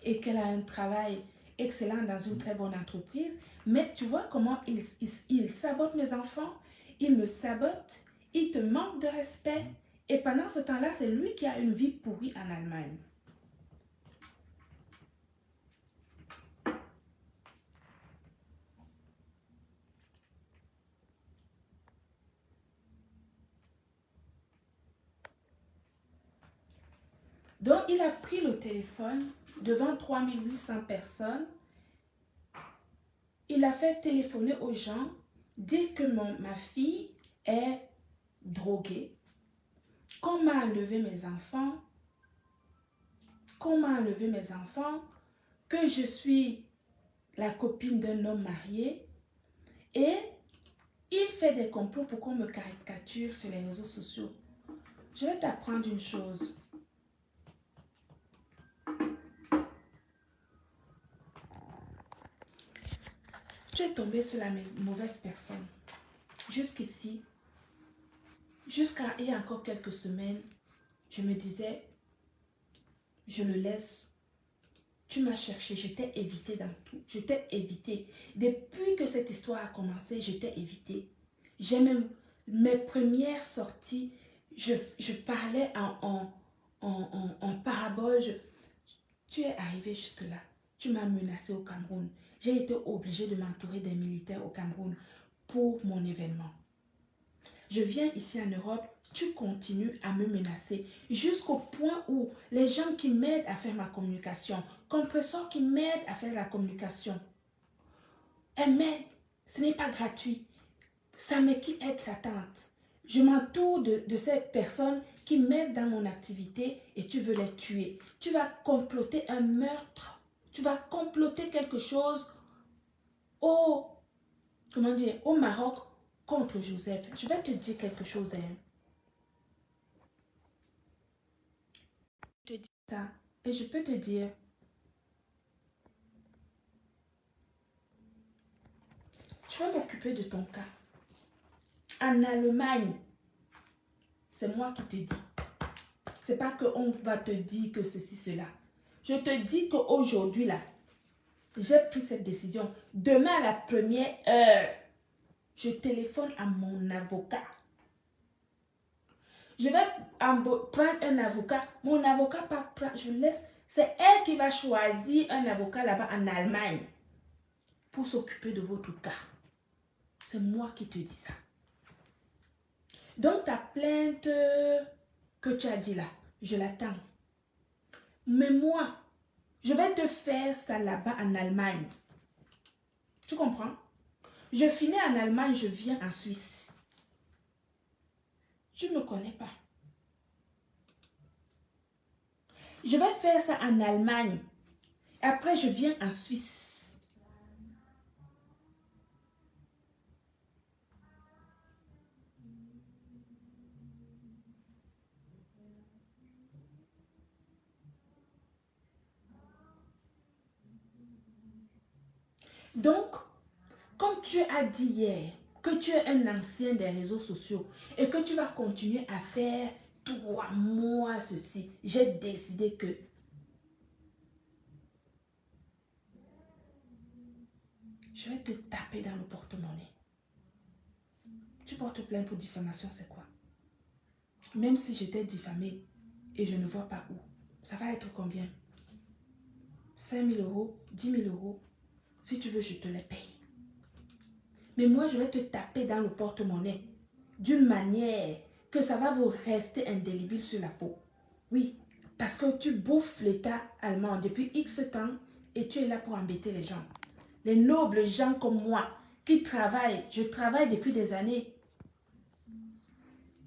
S1: et qu'elle a un travail excellent dans une très bonne entreprise. Mais tu vois comment il sabote mes enfants, il me sabote, il te manque de respect. Et pendant ce temps-là, c'est lui qui a une vie pourrie en Allemagne. Donc, il a pris le téléphone devant 3800 personnes. Il a fait téléphoner aux gens, dire que ma fille est droguée, qu'on m'a enlevé mes enfants, que je suis la copine d'un homme marié. Et il fait des complots pour qu'on me caricature sur les réseaux sociaux. Je vais t'apprendre une chose. Tu es tombé sur la mauvaise personne. Jusqu'ici, jusqu'à il y a encore quelques semaines, je me disais, je le laisse. Tu m'as cherché, je t'ai évité dans tout. Je t'ai évité. Depuis que cette histoire a commencé, je t'ai évité. J'ai même mes premières sorties, je parlais en parabole. Tu es arrivé jusque-là. Tu m'as menacé au Cameroun. J'ai été obligée de m'entourer des militaires au Cameroun pour mon événement. Je viens ici en Europe, tu continues à me menacer jusqu'au point où les gens qui m'aident à faire ma communication, Compressor qui m'aide à faire la communication, elle m'aide, ce n'est pas gratuit. Samé qui aide sa tante. Je m'entoure de ces personnes qui m'aident dans mon activité et tu veux les tuer. Tu vas comploter un meurtre. Tu vas comploter quelque chose au Maroc contre Joseph. Je vais te dire quelque chose. Je te dis ça et je peux te dire, je vais m'occuper de ton cas. En Allemagne, c'est moi qui te dis. C'est pas qu'on va te dire que ceci, cela. Je te dis qu'aujourd'hui, là, j'ai pris cette décision. Demain, à la première heure, je téléphone à mon avocat. Je vais prendre un avocat. Mon avocat, je laisse. C'est elle qui va choisir un avocat là-bas en Allemagne pour s'occuper de votre cas. C'est moi qui te dis ça. Donc, ta plainte que tu as dit là, je l'attends. Mais moi, je vais te faire ça là-bas en Allemagne. Tu comprends? Je finis en Allemagne, je viens en Suisse. Tu ne me connais pas. Je vais faire ça en Allemagne. Après, je viens en Suisse. Donc, comme tu as dit hier que tu es un ancien des réseaux sociaux et que tu vas continuer à faire 3 mois ceci, j'ai décidé que Je vais te taper dans le porte-monnaie. Tu portes plainte pour diffamation, c'est quoi? Même si j'étais diffamée et je ne vois pas où, ça va être combien? 5 000 euros, 10 000 euros. Si tu veux, je te les paye. Mais moi, je vais te taper dans le porte-monnaie d'une manière que ça va vous rester indélébile sur la peau. Oui, parce que tu bouffes l'État allemand depuis X temps et tu es là pour embêter les gens. Les nobles gens comme moi qui travaillent, je travaille depuis des années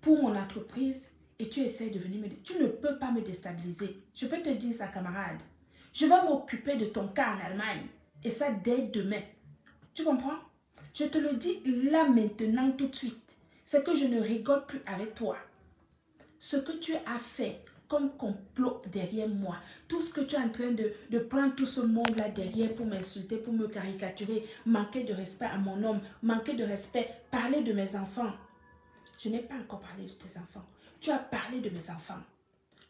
S1: pour mon entreprise et tu essaies de venir me... Tu ne peux pas me déstabiliser. Je peux te dire ça, camarade. Je vais m'occuper de ton cas en Allemagne et ça dès demain. Tu comprends? Je te le dis là maintenant tout de suite. C'est que je ne rigole plus avec toi. Ce que tu as fait comme complot derrière moi, tout ce que tu es en train de prendre tout ce monde-là derrière pour m'insulter, pour me caricaturer, manquer de respect à mon homme, manquer de respect, parler de mes enfants. Je n'ai pas encore parlé de tes enfants. Tu as parlé de mes enfants.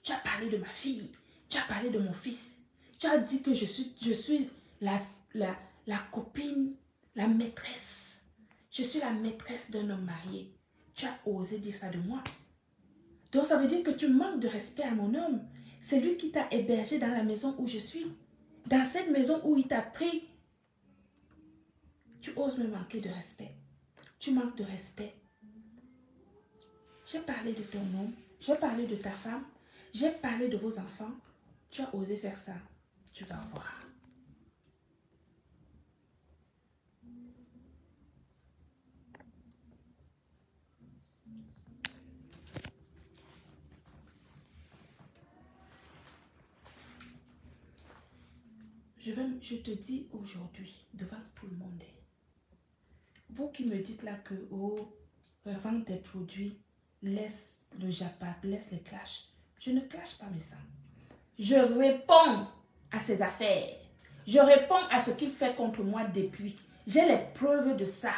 S1: Tu as parlé de ma fille. Tu as parlé de mon fils. Tu as dit que je suis la copine, la maîtresse. Je suis la maîtresse d'un homme marié. Tu as osé dire ça de moi. Donc ça veut dire que tu manques de respect à mon homme. C'est lui qui t'a hébergé dans la maison où je suis. Dans cette maison où il t'a pris. Tu oses me manquer de respect. Tu manques de respect. J'ai parlé de ton homme. J'ai parlé de ta femme. J'ai parlé de vos enfants. Tu as osé faire ça. Tu vas voir. Je te dis aujourd'hui, devant tout le monde, vous qui me dites là que, oh, revendre tes produits, laisse le japap, laisse les clashs. Je ne clash pas mes sangs. Je réponds à ses affaires. Je réponds à ce qu'il fait contre moi depuis. J'ai les preuves de ça.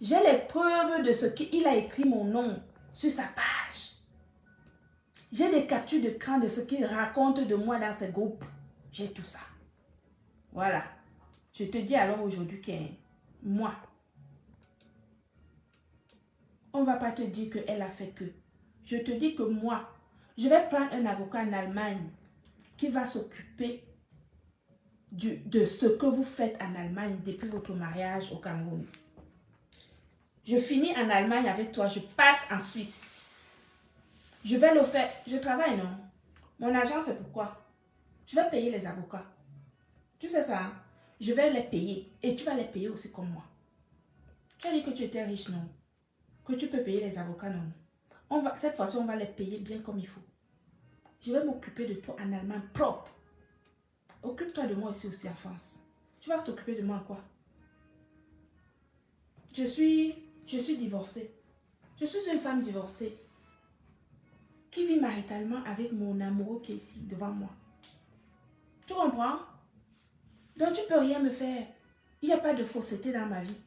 S1: J'ai les preuves de ce qu'il a écrit mon nom sur sa page. J'ai des captures d'écran de ce qu'il raconte de moi dans ses groupes. J'ai tout ça. Voilà. Je te dis alors aujourd'hui que moi, on ne va pas te dire qu'elle a fait que. Je te dis que moi, je vais prendre un avocat en Allemagne qui va s'occuper de ce que vous faites en Allemagne depuis votre mariage au Cameroun. Je finis en Allemagne avec toi, je passe en Suisse. Je vais le faire. Je travaille, non? Mon argent, c'est pourquoi? Je vais payer les avocats. Tu sais ça, hein? Je vais les payer et tu vas les payer aussi comme moi. Tu as dit que tu étais riche, non? Que tu peux payer les avocats, non? Cette fois-ci, on va les payer bien comme il faut. Je vais m'occuper de toi en Allemagne propre. Occupe-toi de moi aussi en France. Tu vas t'occuper de moi en quoi? Je suis divorcée. Je suis une femme divorcée qui vit maritalement avec mon amoureux qui est ici devant moi. Tu comprends? Donc tu peux rien me faire. Il n'y a pas de fausseté dans ma vie.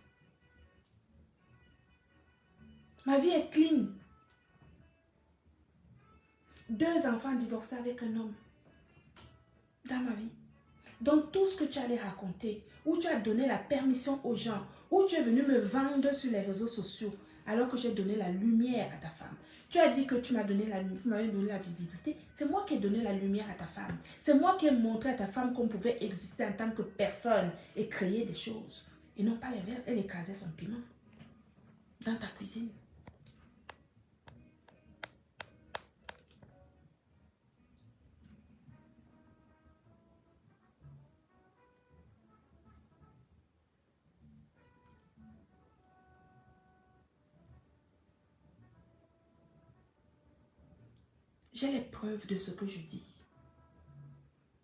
S1: Ma vie est clean. 2 enfants divorcés avec un homme. Dans ma vie. Donc tout ce que tu allais raconter, où tu as donné la permission aux gens, où tu es venu me vendre sur les réseaux sociaux, alors que j'ai donné la lumière à ta femme. Tu as dit que tu m'avais donné la visibilité. C'est moi qui ai donné la lumière à ta femme. C'est moi qui ai montré à ta femme qu'on pouvait exister en tant que personne et créer des choses. Et non pas l'inverse, elle écrasait son piment dans ta cuisine. J'ai les preuves de ce que je dis.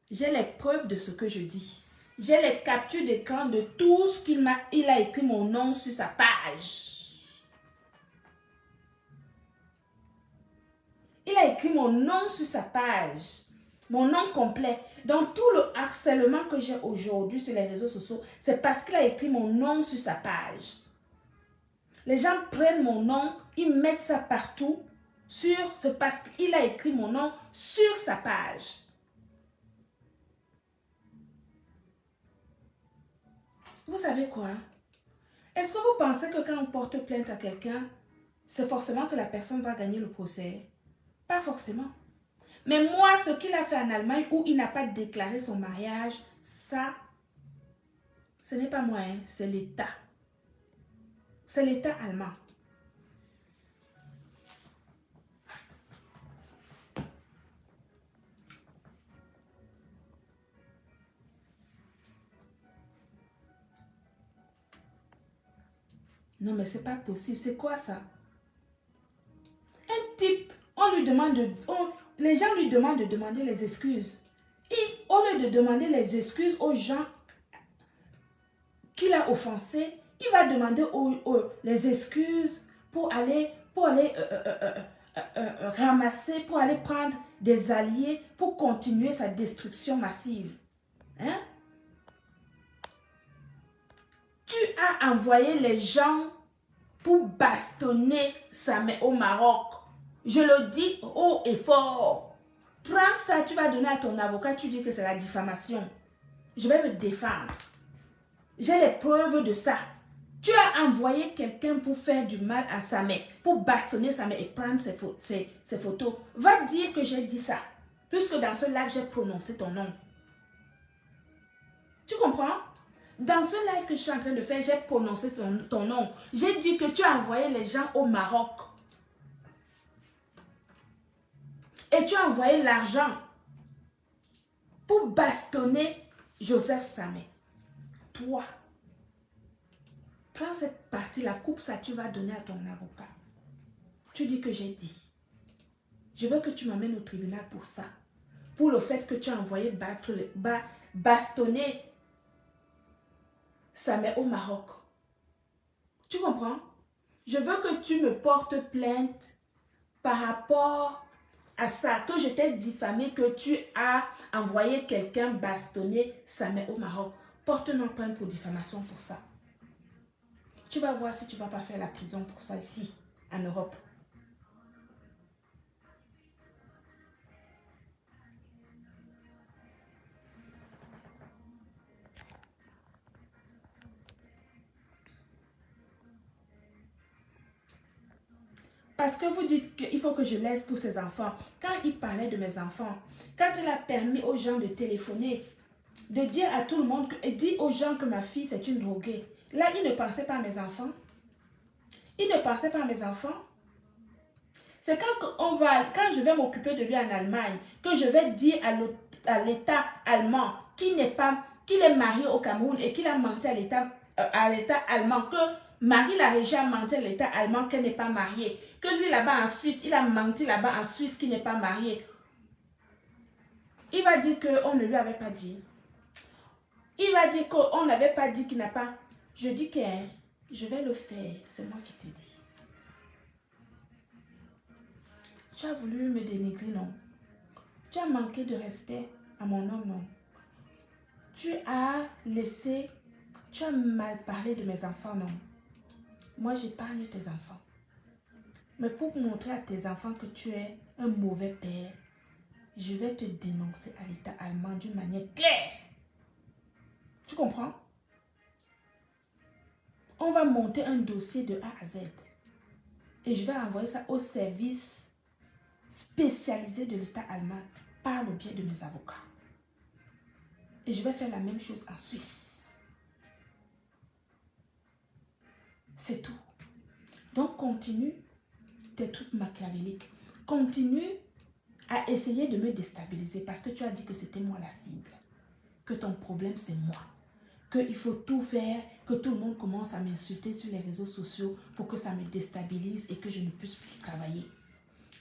S1: J'ai les preuves de ce que je dis. J'ai les captures d'écran de tout ce qu'il a écrit mon nom sur sa page. Il a écrit mon nom sur sa page. Mon nom complet. Dans tout le harcèlement que j'ai aujourd'hui sur les réseaux sociaux, c'est parce qu'il a écrit mon nom sur sa page. Les gens prennent mon nom, ils mettent ça partout. C'est parce qu'il a écrit mon nom sur sa page. Vous savez quoi? Est-ce que vous pensez que quand on porte plainte à quelqu'un, c'est forcément que la personne va gagner le procès? Pas forcément. Mais moi, ce qu'il a fait en Allemagne où il n'a pas déclaré son mariage, ça, ce n'est pas moi, hein, c'est l'État. C'est l'État allemand. Non, mais c'est pas possible. C'est quoi ça? Un type, on lui demande les gens lui demandent de demander les excuses. Et au lieu de demander les excuses aux gens qu'il a offensés, il va demander les excuses pour aller ramasser, pour aller prendre des alliés pour continuer sa destruction massive. Hein? Tu as envoyé les gens pour bastonner sa mère au Maroc. Je le dis haut et fort. Prends ça, tu vas donner à ton avocat, tu dis que c'est la diffamation. Je vais me défendre. J'ai les preuves de ça. Tu as envoyé quelqu'un pour faire du mal à sa mère, pour bastonner sa mère et prendre ses photos. Va dire que j'ai dit ça, puisque dans ce live, j'ai prononcé ton nom. Tu comprends? Dans ce live que je suis en train de faire, j'ai prononcé ton nom. J'ai dit que tu as envoyé les gens au Maroc. Et tu as envoyé l'argent pour bastonner Joseph Samé. Toi, prends cette partie, la coupe, ça tu vas donner à ton avocat. Tu dis que j'ai dit. Je veux que tu m'amènes au tribunal pour ça. Pour le fait que tu as envoyé bastonner Samé au Maroc. Tu comprends? Je veux que tu me portes plainte par rapport à ça, que je t'ai diffamé, que tu as envoyé quelqu'un bastonner sa mère au Maroc. Porte-moi plainte pour diffamation pour ça. Tu vas voir si tu ne vas pas faire la prison pour ça ici, en Europe. Parce que vous dites qu'il faut que je laisse pour ses enfants. Quand il parlait de mes enfants, quand il a permis aux gens de téléphoner, de dire à tout le monde, et dit aux gens que ma fille c'est une droguée. Là, il ne pensait pas à mes enfants. Il ne pensait pas à mes enfants. C'est quand je vais m'occuper de lui en Allemagne, que je vais dire à l'État allemand qu'il est marié au Cameroun et qu'il a menti à l'État allemand, que Marie la Régie a menti à l'État allemand qu'elle n'est pas mariée, que lui là-bas en Suisse, il a menti là-bas en Suisse qu'il n'est pas marié. Il va dire qu'on ne lui avait pas dit. Il va dire qu'on n'avait pas dit qu'il n'a pas. Je dis que je vais le faire. C'est moi qui te dis. Tu as voulu me dénigrer, non? Tu as manqué de respect à mon nom, non? Tu as mal parlé de mes enfants, non? Moi, j'épargne tes enfants. Mais pour montrer à tes enfants que tu es un mauvais père, je vais te dénoncer à l'État allemand d'une manière claire. Tu comprends? On va monter un dossier de A à Z. Et je vais envoyer ça au service spécialisé de l'État allemand par le biais de mes avocats. Et je vais faire la même chose en Suisse. C'est tout. Donc continue tes trucs machiavéliques. Continue à essayer de me déstabiliser parce que tu as dit que c'était moi la cible. Que ton problème c'est moi. Qu'il faut tout faire, que tout le monde commence à m'insulter sur les réseaux sociaux pour que ça me déstabilise et que je ne puisse plus travailler.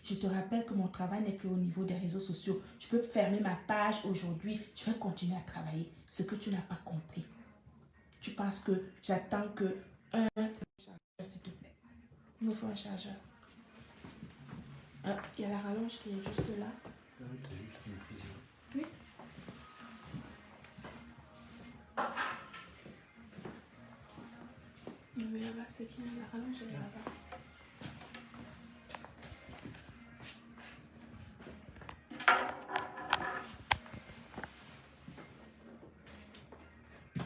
S1: Je te rappelle que mon travail n'est plus au niveau des réseaux sociaux. Je peux fermer ma page aujourd'hui. Je vais continuer à travailler. Ce que tu n'as pas compris. Tu penses que j'attends que un chargeur, s'il te plaît. Il me faut un chargeur. Il y a la rallonge qui est juste là.
S2: Oui, tu as juste une prise.
S1: Oui. Non mais là-bas c'est bien. La rallonge elle est là-bas.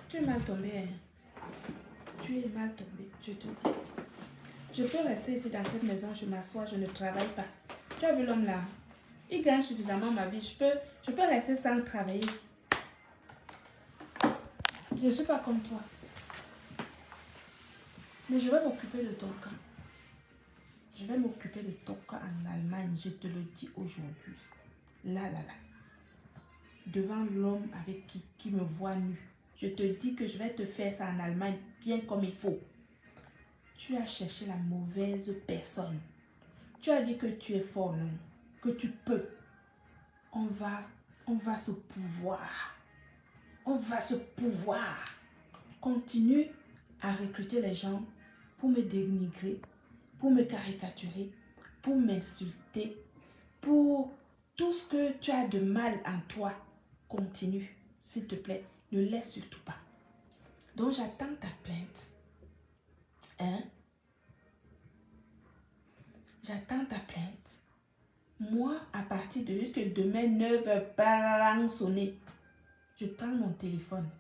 S1: Tu es mal tombé. tu es mal tombé, je te dis. Je peux rester ici dans cette maison, je m'assois, je ne travaille pas. Tu as vu l'homme là? Il gagne suffisamment ma vie. Je peux rester sans travailler. Je ne suis pas comme toi. Mais je vais m'occuper de ton cas. Je vais m'occuper de ton cas en Allemagne, je te le dis aujourd'hui. Là. Devant l'homme avec qui me voit nu. Je te dis que je vais te faire ça en Allemagne bien comme il faut. Tu as cherché la mauvaise personne. Tu as dit que tu es fort, non? Que tu peux. On va se pouvoir. On va se pouvoir. Continue à recruter les gens pour me dénigrer, pour me caricaturer, pour m'insulter, pour tout ce que tu as de mal en toi. Continue, s'il te plaît. Ne laisse surtout pas. Donc, j'attends ta plainte. Hein? J'attends ta plainte. Moi, à partir de jusque demain, 9h, sonner, je prends mon téléphone.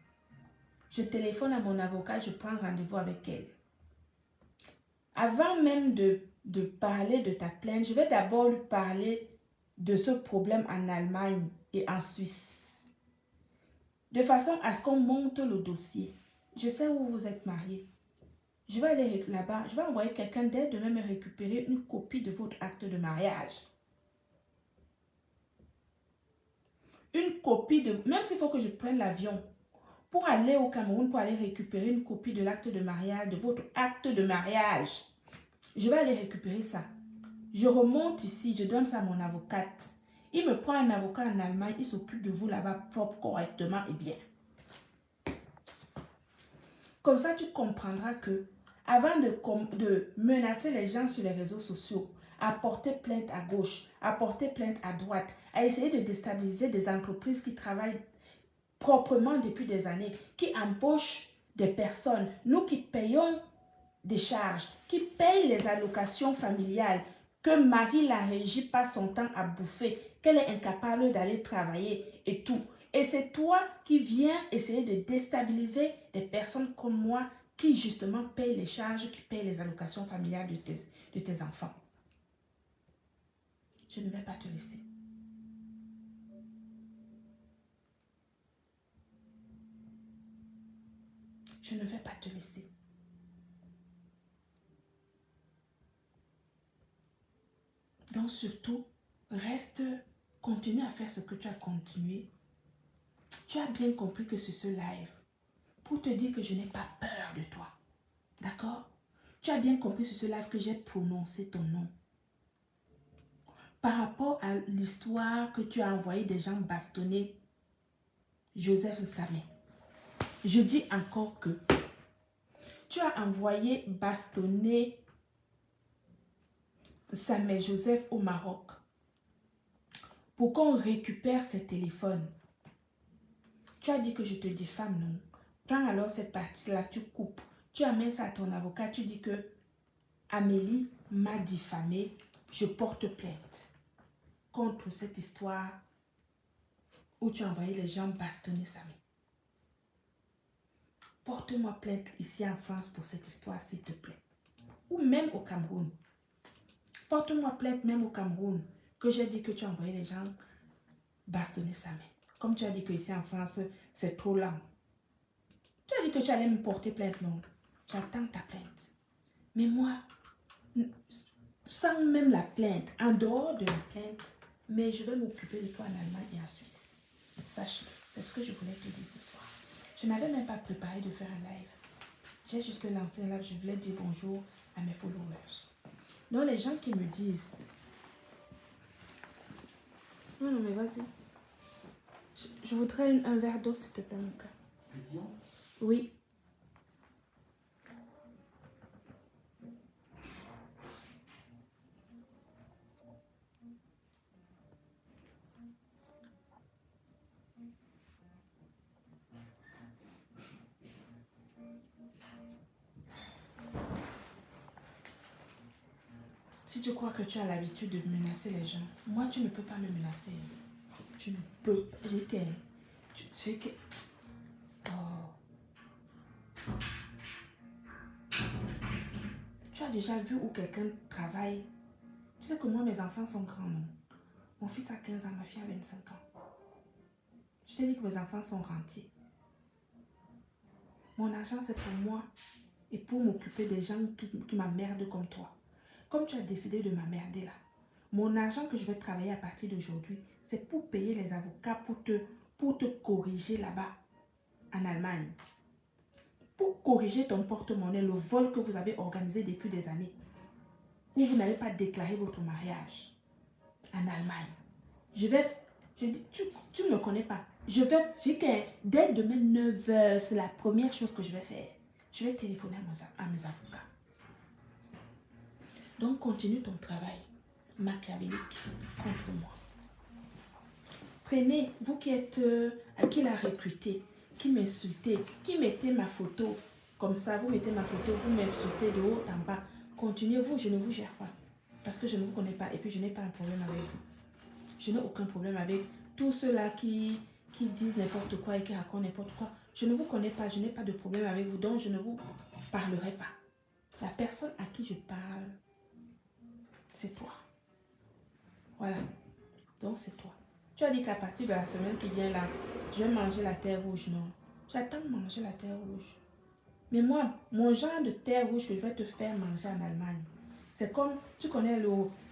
S1: Je téléphone à mon avocat, je prends rendez-vous avec elle. Avant même de parler de ta plainte, je vais d'abord lui parler de ce problème en Allemagne et en Suisse. De façon à ce qu'on monte le dossier. Je sais où vous êtes mariés. Je vais aller là-bas, je vais envoyer quelqu'un dès demain me récupérer une copie de votre acte de mariage. Une copie de... Même s'il faut que je prenne l'avion pour aller au Cameroun, pour aller récupérer une copie de l'acte de mariage, de votre acte de mariage. Je vais aller récupérer ça. Je remonte ici, je donne ça à mon avocate. Il me prend un avocat en Allemagne, il s'occupe de vous là-bas propre, correctement et bien. Comme ça, tu comprendras que avant de menacer les gens sur les réseaux sociaux, à porter plainte à gauche, à porter plainte à droite, à essayer de déstabiliser des entreprises qui travaillent proprement depuis des années, qui embauchent des personnes, nous qui payons des charges, qui payent les allocations familiales, que Marie la régie passe son temps à bouffer, qu'elle est incapable d'aller travailler et tout. Et c'est toi qui viens essayer de déstabiliser des personnes comme moi qui justement payent les charges, qui payent les allocations familiales de tes enfants. Je ne vais pas te laisser. Je ne vais pas te laisser. Donc surtout, continue à faire ce que tu as continué. Tu as bien compris que c'est ce live pour te dire que je n'ai pas peur de toi. D'accord? Tu as bien compris sur ce live que j'ai prononcé ton nom. Par rapport à l'histoire que tu as envoyé des gens bastonner Joseph Samé. Je dis encore que tu as envoyé bastonner Samé Joseph au Maroc pour qu'on récupère ses téléphones. Tu as dit que je te diffame, non? Prends alors cette partie-là, tu coupes. Tu amènes ça à ton avocat, tu dis que Amélie m'a diffamé, je porte plainte contre cette histoire où tu as envoyé les gens bastonner Samé. Porte-moi plainte ici en France pour cette histoire, s'il te plaît. Ou même au Cameroun. Porte-moi plainte même au Cameroun que j'ai dit que tu as envoyé les gens bastonner Samé. Comme tu as dit que ici en France, c'est trop lent. Tu as dit que tu allais me porter plainte, non? J'attends ta plainte. Mais moi, sans même la plainte, en dehors de la plainte, mais je vais m'occuper de toi en Allemagne et en Suisse. Sache-le. C'est ce que je voulais te dire ce soir. Je n'avais même pas préparé de faire un live. J'ai juste lancé un live. Je voulais dire bonjour à mes followers. Donc les gens qui me disent... Non, mais vas-y. Je voudrais un verre d'eau, s'il te plaît, mon cœur. Oui. Si tu crois que tu as l'habitude de menacer les gens, moi, tu ne peux pas me menacer. Tu ne peux pas. J'ai que... Oh. Tu as déjà vu où quelqu'un travaille? Tu sais que moi, mes enfants sont grands, non? Mon fils a 15 ans, ma fille a 25 ans. Je t'ai dit que mes enfants sont rentiers. Mon argent, c'est pour moi et pour m'occuper des gens qui m'emmerdent comme toi. Comme tu as décidé de m'emmerder là, mon argent que je vais travailler à partir d'aujourd'hui, c'est pour payer les avocats pour te corriger là-bas, en Allemagne. Pour corriger ton porte-monnaie, le vol que vous avez organisé depuis des années, où vous n'avez pas déclaré votre mariage en Allemagne. Je dis, tu ne me connais pas. Dès demain 9h, c'est la première chose que je vais faire. Je vais téléphoner à mes avocats. Donc, continue ton travail machiavélique contre moi. Prenez, vous qui êtes, qui l'a recruté, qui m'insultez, qui mettez ma photo, comme ça, vous mettez ma photo, vous m'insultez de haut en bas. Continuez, vous, je ne vous gère pas. Parce que je ne vous connais pas et puis je n'ai pas un problème avec vous. Je n'ai aucun problème avec tous ceux-là qui disent n'importe quoi et qui racontent n'importe quoi. Je ne vous connais pas, je n'ai pas de problème avec vous, donc je ne vous parlerai pas. La personne à qui je parle, c'est toi. Voilà. Donc c'est toi. Tu as dit qu'à partir de la semaine qui vient là, je vais manger la terre rouge, non? J'attends de manger la terre rouge. Mais moi, mon genre de terre rouge que je vais te faire manger en Allemagne, c'est comme, tu connais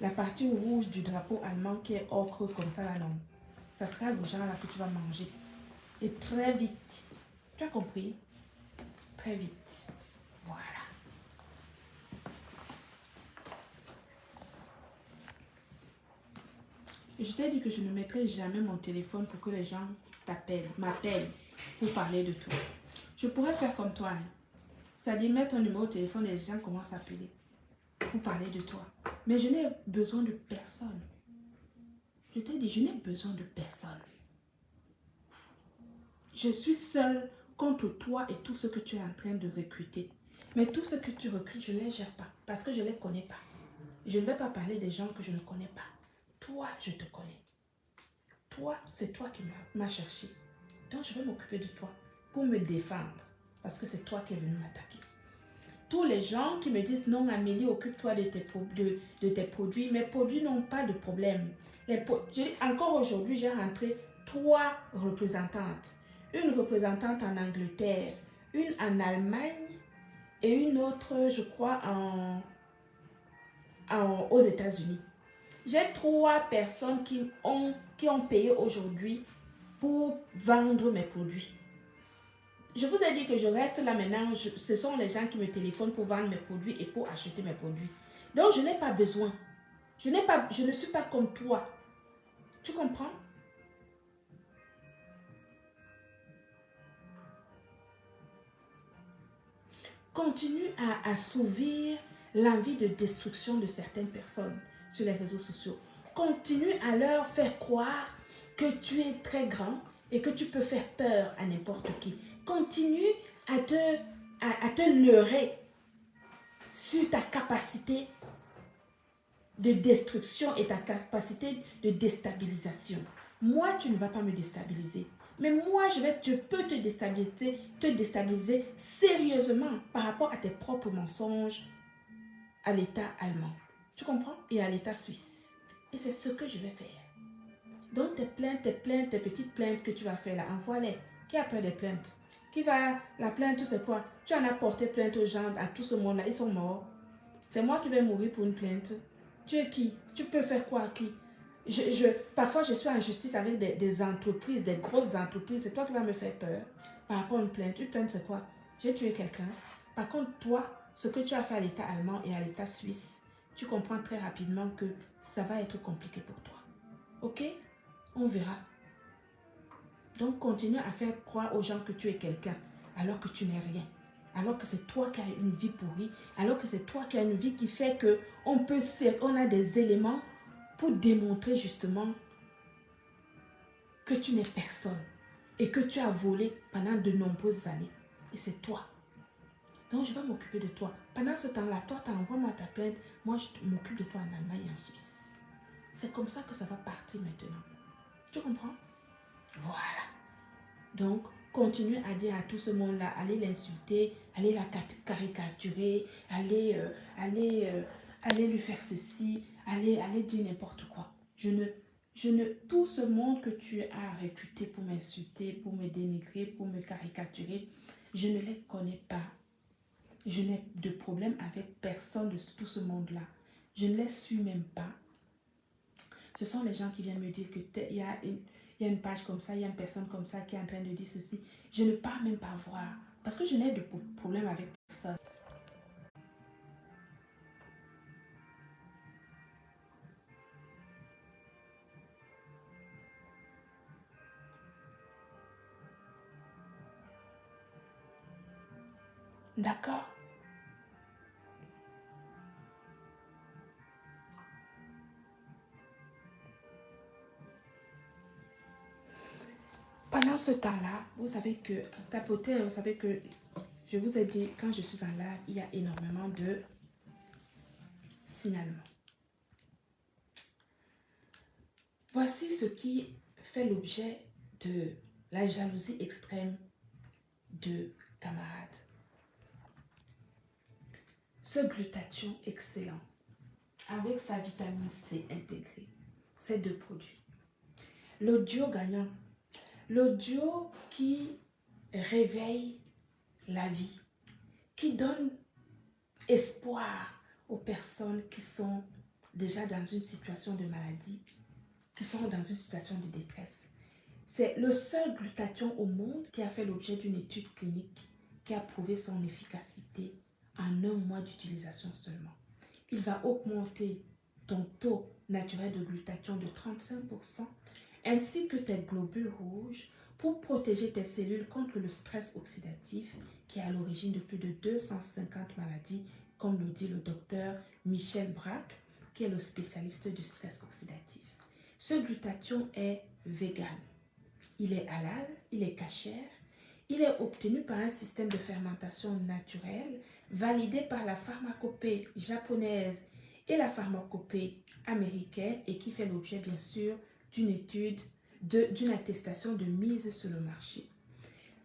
S1: la partie rouge du drapeau allemand qui est ocre comme ça là, non? Ça sera le genre là que tu vas manger. Et très vite. Tu as compris? Très vite. Voilà. Je t'ai dit que je ne mettrai jamais mon téléphone pour que les gens m'appellent pour parler de toi. Je pourrais faire comme toi. Hein. C'est-à-dire mettre un numéro de téléphone et les gens commencent à appeler pour parler de toi. Mais je n'ai besoin de personne. Je t'ai dit, je n'ai besoin de personne. Je suis seule contre toi et tout ce que tu es en train de recruter. Mais tout ce que tu recrutes, je ne les gère pas parce que je ne les connais pas. Je ne vais pas parler des gens que je ne connais pas. Toi, je te connais. Toi, c'est toi qui m'as cherché. Donc, je vais m'occuper de toi pour me défendre parce que c'est toi qui es venu m'attaquer. Tous les gens qui me disent non, Amélie, occupe-toi de tes produits. Mes produits n'ont pas de problème. Encore aujourd'hui, j'ai rentré 3 représentantes. Une représentante en Angleterre, une en Allemagne et une autre, je crois, aux États-Unis. J'ai 3 personnes qui ont payé aujourd'hui pour vendre mes produits. Je vous ai dit que je reste là maintenant. Ce sont les gens qui me téléphonent pour vendre mes produits et pour acheter mes produits. Donc, je n'ai pas besoin. Je ne suis pas comme toi. Tu comprends? Continue à assouvir l'envie de destruction de certaines personnes sur les réseaux sociaux. Continue à leur faire croire que tu es très grand et que tu peux faire peur à n'importe qui. Continue à te leurrer sur ta capacité de destruction et ta capacité de déstabilisation. Moi, tu ne vas pas me déstabiliser. Mais moi, je peux te déstabiliser sérieusement par rapport à tes propres mensonges à l'État allemand. Tu comprends? Et à l'État suisse. Et c'est ce que je vais faire. Donc, tes petites plaintes que tu vas faire là, envoie-les. Qui a peur des plaintes? La plainte, c'est quoi? Tu en as porté plainte aux gens, à tout ce monde-là, ils sont morts. C'est moi qui vais mourir pour une plainte. Tu es qui? Tu peux faire quoi à qui? Parfois, je suis en justice avec des entreprises, des grosses entreprises. C'est toi qui vas me faire peur par rapport à une plainte. Une plainte, c'est quoi? J'ai tué quelqu'un. Par contre, toi, ce que tu as fait à l'État allemand et à l'État suisse, tu comprends très rapidement que ça va être compliqué pour toi. Ok? On verra. Donc, continue à faire croire aux gens que tu es quelqu'un alors que tu n'es rien. Alors que c'est toi qui as une vie pourrie. Alors que c'est toi qui as une vie qui fait que on a des éléments pour démontrer justement que tu n'es personne et que tu as volé pendant de nombreuses années. Et c'est toi. Donc, je vais m'occuper de toi. Pendant ce temps-là, toi, t'envoies-moi ta plainte. Moi, je m'occupe de toi en Allemagne et en Suisse. C'est comme ça que ça va partir maintenant. Tu comprends? Voilà. Donc, continuez à dire à tout ce monde-là, allez l'insulter, allez la caricaturer, allez lui faire ceci, allez dire n'importe quoi. Tout ce monde que tu as recruté pour m'insulter, pour me dénigrer, pour me caricaturer, je ne les connais pas. Je n'ai de problème avec personne de tout ce monde-là. Je ne les suis même pas. Ce sont les gens qui viennent me dire qu'il y a une page comme ça, il y a une personne comme ça qui est en train de dire ceci. Je ne pars même pas voir. Parce que je n'ai de problème avec personne. D'accord? Pendant ce temps-là, vous savez que, tapoter, vous savez que, je vous ai dit, quand je suis en live, il y a énormément de signalements. Voici ce qui fait l'objet de la jalousie extrême de camarades. Ce glutathion excellent, avec sa vitamine C intégrée, ces deux produits. Le duo gagnant, le duo qui réveille la vie, qui donne espoir aux personnes qui sont déjà dans une situation de maladie, qui sont dans une situation de détresse. C'est le seul glutathion au monde qui a fait l'objet d'une étude clinique qui a prouvé son efficacité en 1 mois d'utilisation seulement. Il va augmenter ton taux naturel de glutathion de 35% ainsi que tes globules rouges pour protéger tes cellules contre le stress oxydatif qui est à l'origine de plus de 250 maladies, comme le dit le docteur Michel Braque, qui est le spécialiste du stress oxydatif. Ce glutathion est vegan. Il est halal, il est cachère, il est obtenu par un système de fermentation naturelle validé par la pharmacopée japonaise et la pharmacopée américaine et qui fait l'objet bien sûr d'une étude, d'une attestation de mise sur le marché.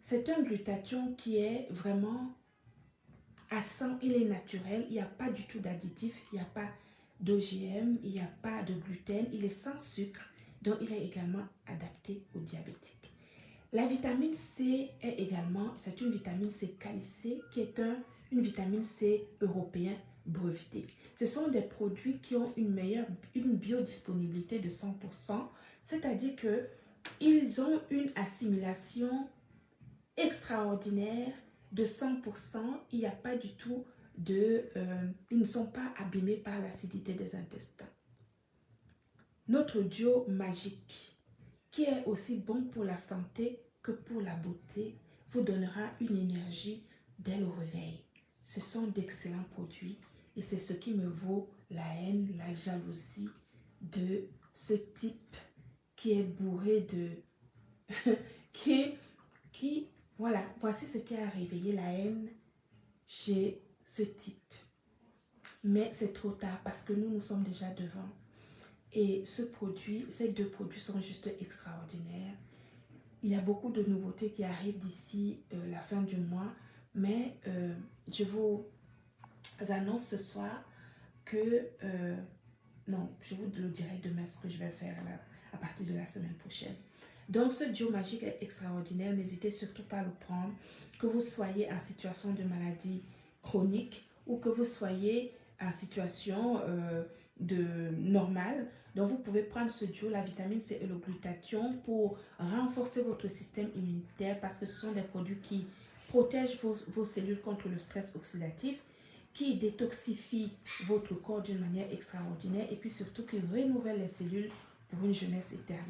S1: C'est un glutathion qui est vraiment à 100, il est naturel, il n'y a pas du tout d'additif, il n'y a pas d'OGM, il n'y a pas de gluten, il est sans sucre, donc il est également adapté aux diabétiques. La vitamine C est également, c'est une vitamine C calicée qui est une vitamine C européen brevetée. Ce sont des produits qui ont une biodisponibilité de 100%, c'est-à-dire qu'ils ont une assimilation extraordinaire de 100%. Il n'y a pas du tout ils ne sont pas abîmés par l'acidité des intestins. Notre duo magique, qui est aussi bon pour la santé que pour la beauté, vous donnera une énergie dès le réveil. Ce sont d'excellents produits et c'est ce qui me vaut la haine, la jalousie de ce type qui est bourré de... Voilà, voici ce qui a réveillé la haine chez ce type. Mais c'est trop tard parce que nous sommes déjà devant. Et ces deux produits sont juste extraordinaires. Il y a beaucoup de nouveautés qui arrivent d'ici la fin du mois. Mais je vous annonce ce soir que... non, je vous le dirai demain ce que je vais faire là, à partir de la semaine prochaine. Donc ce duo magique est extraordinaire. N'hésitez surtout pas à le prendre. Que vous soyez en situation de maladie chronique ou que vous soyez en situation normale. Donc vous pouvez prendre ce duo, la vitamine C et le glutathion, pour renforcer votre système immunitaire parce que ce sont des produits qui protègent vos cellules contre le stress oxydatif, qui détoxifient votre corps d'une manière extraordinaire et puis surtout qui renouvellent les cellules pour une jeunesse éternelle.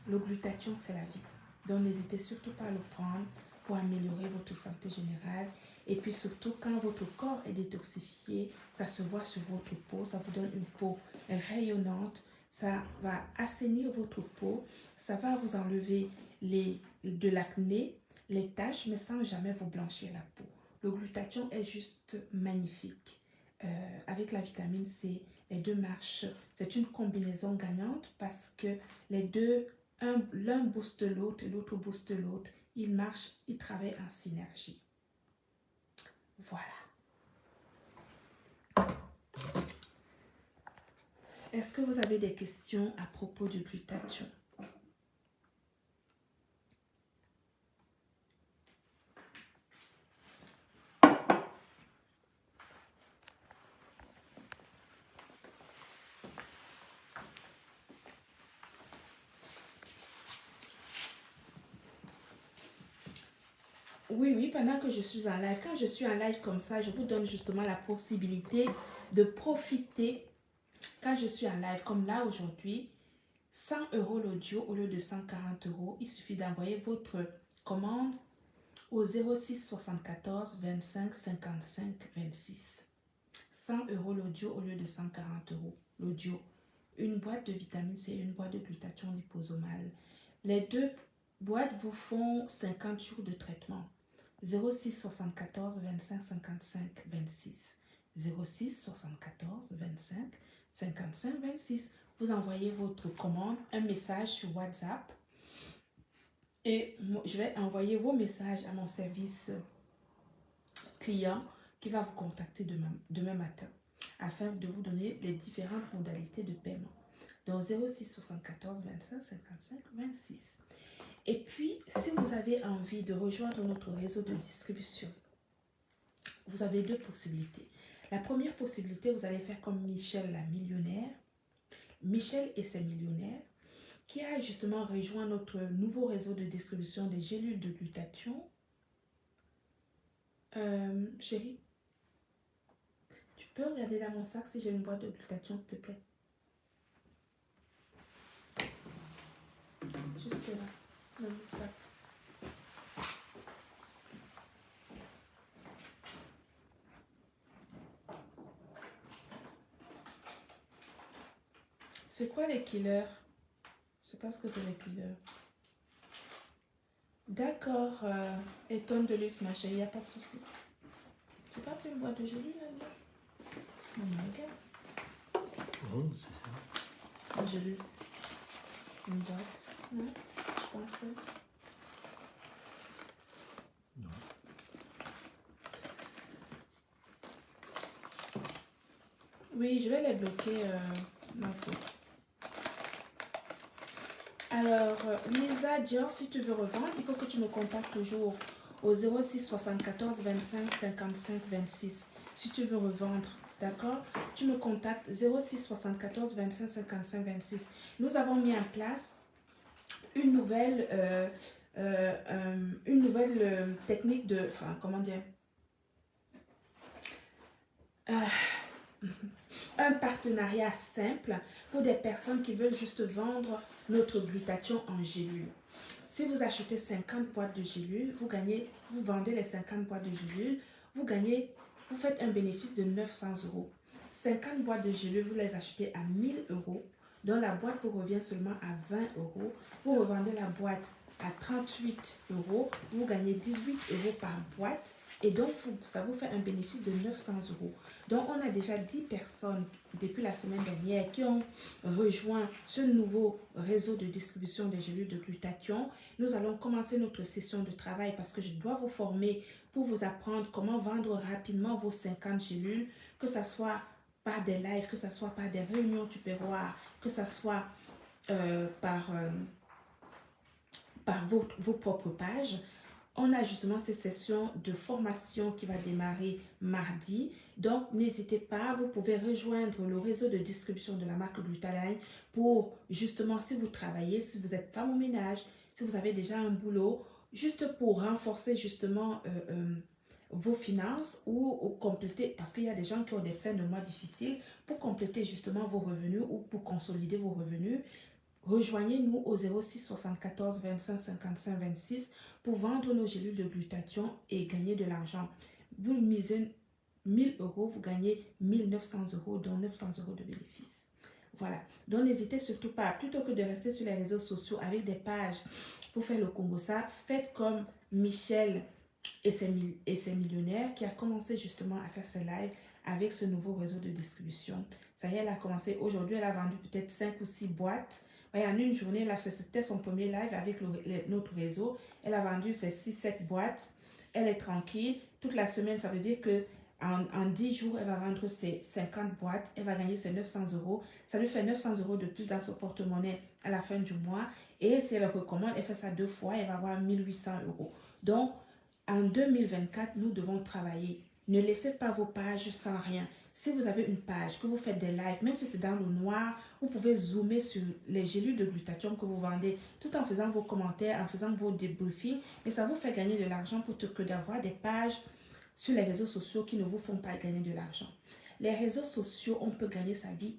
S1: Le glutathion, c'est la vie. Donc n'hésitez surtout pas à le prendre pour améliorer votre santé générale. Et puis surtout, quand votre corps est détoxifié, ça se voit sur votre peau, ça vous donne une peau rayonnante, ça va assainir votre peau, ça va vous enlever de l'acné, les taches, mais sans jamais vous blanchir la peau. Le glutathion est juste magnifique. Avec la vitamine C, les deux marchent. C'est une combinaison gagnante parce que les deux, l'un booste l'autre et l'autre booste l'autre. Ils marchent, ils travaillent en synergie. Voilà. Est-ce que vous avez des questions à propos du glutathion? Oui, pendant que je suis en live. Quand je suis en live comme ça, je vous donne justement la possibilité de profiter quand je suis en live. Comme là aujourd'hui, 100 € l'audio au lieu de 140 €. Il suffit d'envoyer votre commande au 06 74 25 55 26. 100 € l'audio au lieu de 140 € l'audio. Une boîte de vitamine C et une boîte de glutathion liposomale. Les deux boîtes vous font 50 jours de traitement. 06 74 25 55 26. 06 74 25 55 26. Vous envoyez votre commande, un message sur WhatsApp et je vais envoyer vos messages à mon service client qui va vous contacter demain matin afin de vous donner les différentes modalités de paiement. Donc 06 74 25 55 26. Et puis, si vous avez envie de rejoindre notre réseau de distribution, vous avez deux possibilités. La première possibilité, vous allez faire comme Michel la millionnaire, Michel et ses millionnaires, qui a justement rejoint notre nouveau réseau de distribution des gélules de glutathion. Chérie, tu peux regarder dans mon sac si j'ai une boîte de glutathion, s'il te plaît? Juste là, dans mon sac. C'est quoi les killers? Je sais pas ce que c'est les killers. D'accord, et tonne de luxe, ma chérie, il n'y a pas de souci. C'est pas une boîte de gélules là-dedans? Oh my god.
S2: Oh, c'est ça.
S1: Une gélule. Une boîte. Non, je pensais.
S2: Non.
S1: Oui, je vais les bloquer, ma faute. Alors, Lisa Dior, si tu veux revendre, il faut que tu me contactes toujours au 06 74 25 55 26. Si tu veux revendre, d'accord? Tu me contactes 06 74 25 55 26. Nous avons mis en place une nouvelle technique de... Enfin, comment dire? Un partenariat simple pour des personnes qui veulent juste vendre notre glutathion en gélule. Si vous achetez 50 boîtes de gélules, vous vendez les 50 boîtes de gélules, vous faites un bénéfice de 900 €. 50 boîtes de gélules, vous les achetez à 1000 €, dont la boîte vous revient seulement à 20 €. Vous revendez la boîte à 38 €, vous gagnez 18 € par boîte. Et donc, ça vous fait un bénéfice de 900 €. Donc, on a déjà 10 personnes depuis la semaine dernière qui ont rejoint ce nouveau réseau de distribution des gélules de glutathion. Nous allons commencer notre session de travail parce que je dois vous former pour vous apprendre comment vendre rapidement vos 50 gélules, que ce soit par des lives, que ce soit par des réunions tupperware, que ce soit par vos propres pages. On a justement ces sessions de formation qui va démarrer mardi. Donc, n'hésitez pas, vous pouvez rejoindre le réseau de distribution de la marque Glutaline pour justement, si vous travaillez, si vous êtes femme au ménage, si vous avez déjà un boulot, juste pour renforcer justement vos finances ou compléter, parce qu'il y a des gens qui ont des fins de mois difficiles, pour compléter justement vos revenus ou pour consolider vos revenus. Rejoignez-nous au 06 74 25 55 26 pour vendre nos gélules de glutathion et gagner de l'argent. Vous misez 1000 €, vous gagnez 1900 €, dont 900 € de bénéfices. Voilà. Donc, n'hésitez surtout pas, plutôt que de rester sur les réseaux sociaux avec des pages pour faire le Congosa, faites comme Michel et ses millionnaires qui a commencé justement à faire ses lives avec ce nouveau réseau de distribution. Ça y est, elle a commencé aujourd'hui, elle a vendu peut-être 5 ou 6 boîtes Ouais, en une journée, là, c'était son premier live avec notre réseau. Elle a vendu ses 6-7 boîtes. Elle est tranquille. Toute la semaine, ça veut dire que en 10 jours, elle va vendre ses 50 boîtes. Elle va gagner ses 900 euros. Ça lui fait 900 euros de plus dans son porte-monnaie à la fin du mois. Et si elle recommande, elle fait ça 2 fois, elle va avoir 1800 euros. Donc, en 2024, nous devons travailler. Ne laissez pas vos pages sans rien. Si vous avez une page, que vous faites des lives, même si c'est dans le noir, vous pouvez zoomer sur les gélules de glutathion que vous vendez, tout en faisant vos commentaires, en faisant vos débriefings. Et ça vous fait gagner de l'argent plutôt que d'avoir des pages sur les réseaux sociaux qui ne vous font pas gagner de l'argent. Les réseaux sociaux, on peut gagner sa vie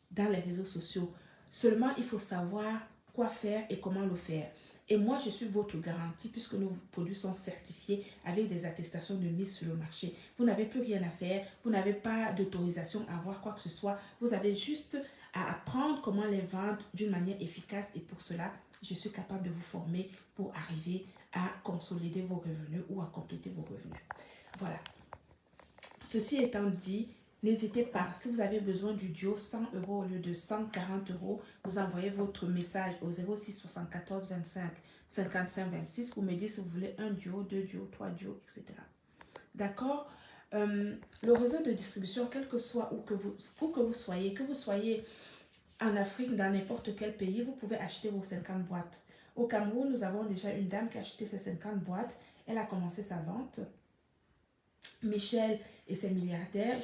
S1: dans les réseaux sociaux. Seulement, il faut savoir quoi faire et comment le faire. Et moi, je suis votre garantie puisque nos produits sont certifiés avec des attestations de mise sur le marché. Vous n'avez plus rien à faire, vous n'avez pas d'autorisation à voir quoi que ce soit. Vous avez juste à apprendre comment les vendre d'une manière efficace et pour cela, je suis capable de vous former pour arriver à consolider vos revenus ou à compléter vos revenus. Voilà. Ceci étant dit, n'hésitez pas, si vous avez besoin du duo 100 euros au lieu de 140 euros, vous envoyez votre message au 06 74 25 55 26 pour me dire si vous voulez un duo, 2 duos, 3 duos, etc. D'accord. Le réseau de distribution, quel que soit où que vous soyez en Afrique, dans n'importe quel pays, vous pouvez acheter vos 50 boîtes. Au Cameroun, nous avons déjà une dame qui a acheté ses 50 boîtes. Elle a commencé sa vente. Michel et ses milliardaires,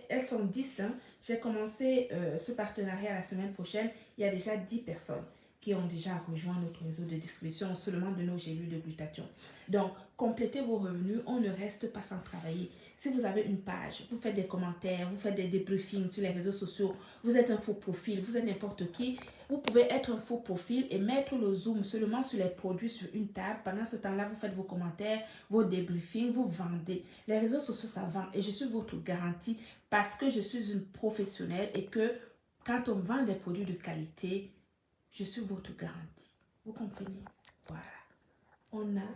S1: elles sont 10. Hein. J'ai commencé ce partenariat la semaine prochaine. Il y a déjà 10 personnes qui ont déjà rejoint notre réseau de distribution seulement de nos gélules de glutathion. Donc, complétez vos revenus, on ne reste pas sans travailler. Si vous avez une page, vous faites des commentaires, vous faites des débriefings sur les réseaux sociaux, vous êtes un faux profil, vous êtes n'importe qui, vous pouvez être un faux profil et mettre le zoom seulement sur les produits sur une table. Pendant ce temps-là, vous faites vos commentaires, vos débriefings, vous vendez. Les réseaux sociaux, ça vend et je suis votre garantie parce que je suis une professionnelle et que quand on vend des produits de qualité, je suis votre garantie. Vous comprenez? Voilà. On a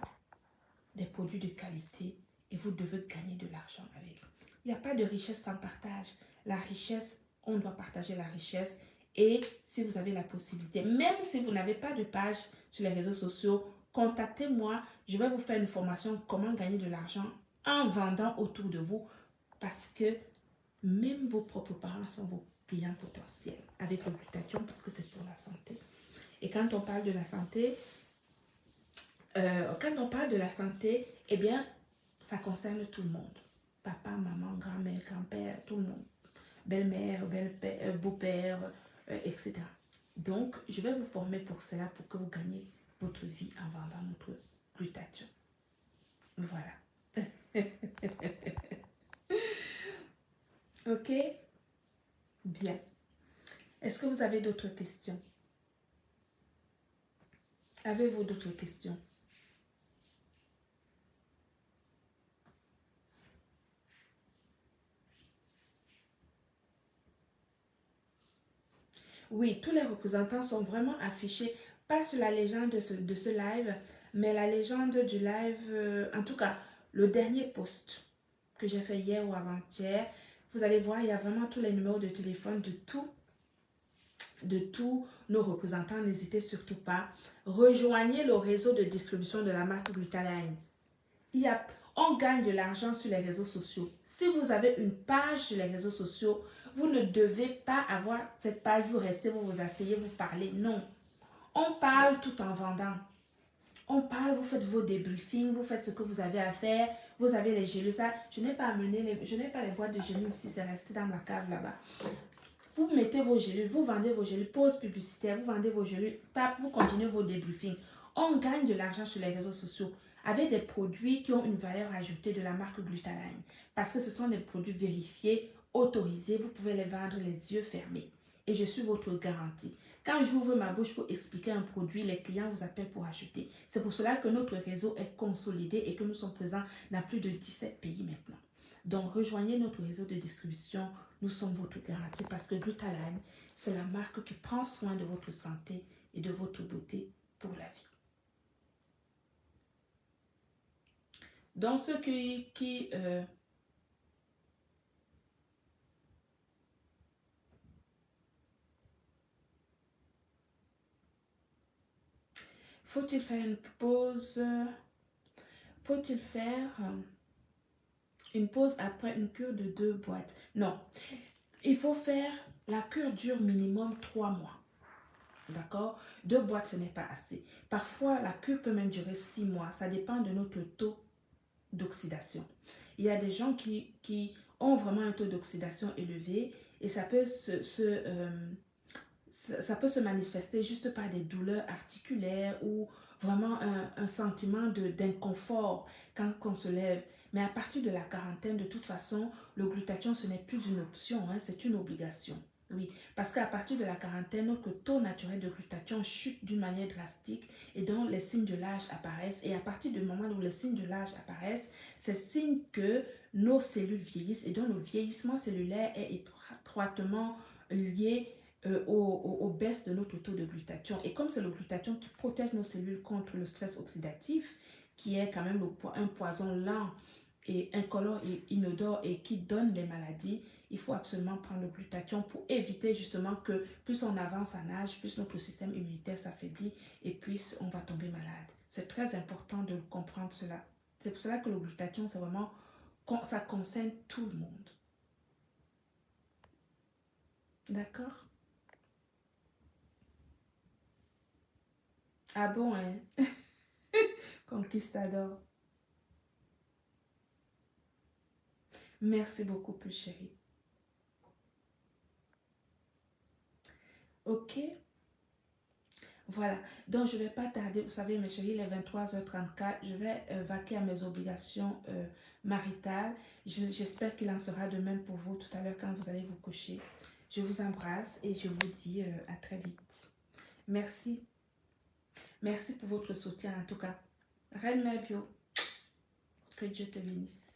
S1: des produits de qualité et vous devez gagner de l'argent avec. Il n'y a pas de richesse sans partage. La richesse, on doit partager la richesse. Et si vous avez la possibilité, même si vous n'avez pas de page sur les réseaux sociaux, contactez-moi. Je vais vous faire une formation comment gagner de l'argent en vendant autour de vous parce que même vos propres parents sont vos clients potentiels avec le glutathion parce que c'est pour la santé. Et quand on parle de la santé, eh bien, ça concerne tout le monde. Papa, maman, grand-mère, grand-père, tout le monde. Belle-mère, beau-père, etc. Donc, je vais vous former pour cela, pour que vous gagnez votre vie en vendant notre glutathion. Voilà. Ok? Bien. Est-ce que vous avez d'autres questions? Avez-vous d'autres questions? Oui, tous les représentants sont vraiment affichés, pas sur la légende de ce live, mais la légende du live, en tout cas, le dernier post que j'ai fait hier ou avant-hier. Vous allez voir, il y a vraiment tous les numéros de téléphone de tous nos représentants. N'hésitez surtout pas. Rejoignez le réseau de distribution de la marque Glutaline. On gagne de l'argent sur les réseaux sociaux. Si vous avez une page sur les réseaux sociaux, vous ne devez pas avoir cette page, vous restez, vous vous asseyez, vous parlez. Non. On parle tout en vendant. On parle, vous faites vos débriefings, vous faites ce que vous avez à faire, vous avez les gélules. Ça, je n'ai pas les boîtes de gélules ici, c'est resté dans ma cave là-bas. Vous mettez vos gélules, vous vendez vos gélules, pause publicitaire, vous vendez vos gélules, vous continuez vos débriefings. On gagne de l'argent sur les réseaux sociaux avec des produits qui ont une valeur ajoutée de la marque Glutaline. Parce que ce sont des produits vérifiés, autorisés, vous pouvez les vendre les yeux fermés. Et je suis votre garantie. Quand j'ouvre ma bouche pour expliquer un produit, les clients vous appellent pour acheter. C'est pour cela que notre réseau est consolidé et que nous sommes présents dans plus de 17 pays maintenant. Donc, rejoignez notre réseau de distribution. Nous sommes votre garantie parce que Glutaline, c'est la marque qui prend soin de votre santé et de votre beauté pour la vie. Donc, ceux qui Faut-il faire une pause? Faut-il faire une pause après une cure de 2 boîtes? Non. Il faut faire, la cure dure minimum 3 mois. D'accord? 2 boîtes, ce n'est pas assez. Parfois, la cure peut même durer 6 mois. Ça dépend de notre taux d'oxydation. Il y a des gens qui ont vraiment un taux d'oxydation élevé et ça peut ça peut se manifester juste par des douleurs articulaires ou vraiment un sentiment d'inconfort quand on se lève. Mais à partir de la quarantaine, de toute façon, le glutathion, ce n'est plus une option, hein, c'est une obligation. Oui, parce qu'à partir de la quarantaine, notre taux naturel de glutathion chute d'une manière drastique et donc les signes de l'âge apparaissent. Et à partir du moment où les signes de l'âge apparaissent, c'est signe que nos cellules vieillissent et donc le vieillissement cellulaire est étroitement lié aux baisses de notre taux de glutathion. Et comme c'est le glutathion qui protège nos cellules contre le stress oxydatif, qui est quand même un poison lent et incolore et inodore et qui donne les maladies, il faut absolument prendre le glutathion pour éviter justement que plus on avance en âge, plus notre système immunitaire s'affaiblit et plus on va tomber malade. C'est très important de comprendre cela. C'est pour cela que le glutathion, c'est vraiment, ça concerne tout le monde. D'accord? Ah bon, hein? Conquistador. Merci beaucoup, plus chérie. Ok? Voilà. Donc, je ne vais pas tarder. Vous savez, mes chéris, il est 23h34. Je vais vaquer à mes obligations maritales. J'espère qu'il en sera de même pour vous tout à l'heure quand vous allez vous coucher. Je vous embrasse et je vous dis à très vite. Merci. Merci pour votre soutien en tout cas. Reine Mère Bio, que Dieu te bénisse.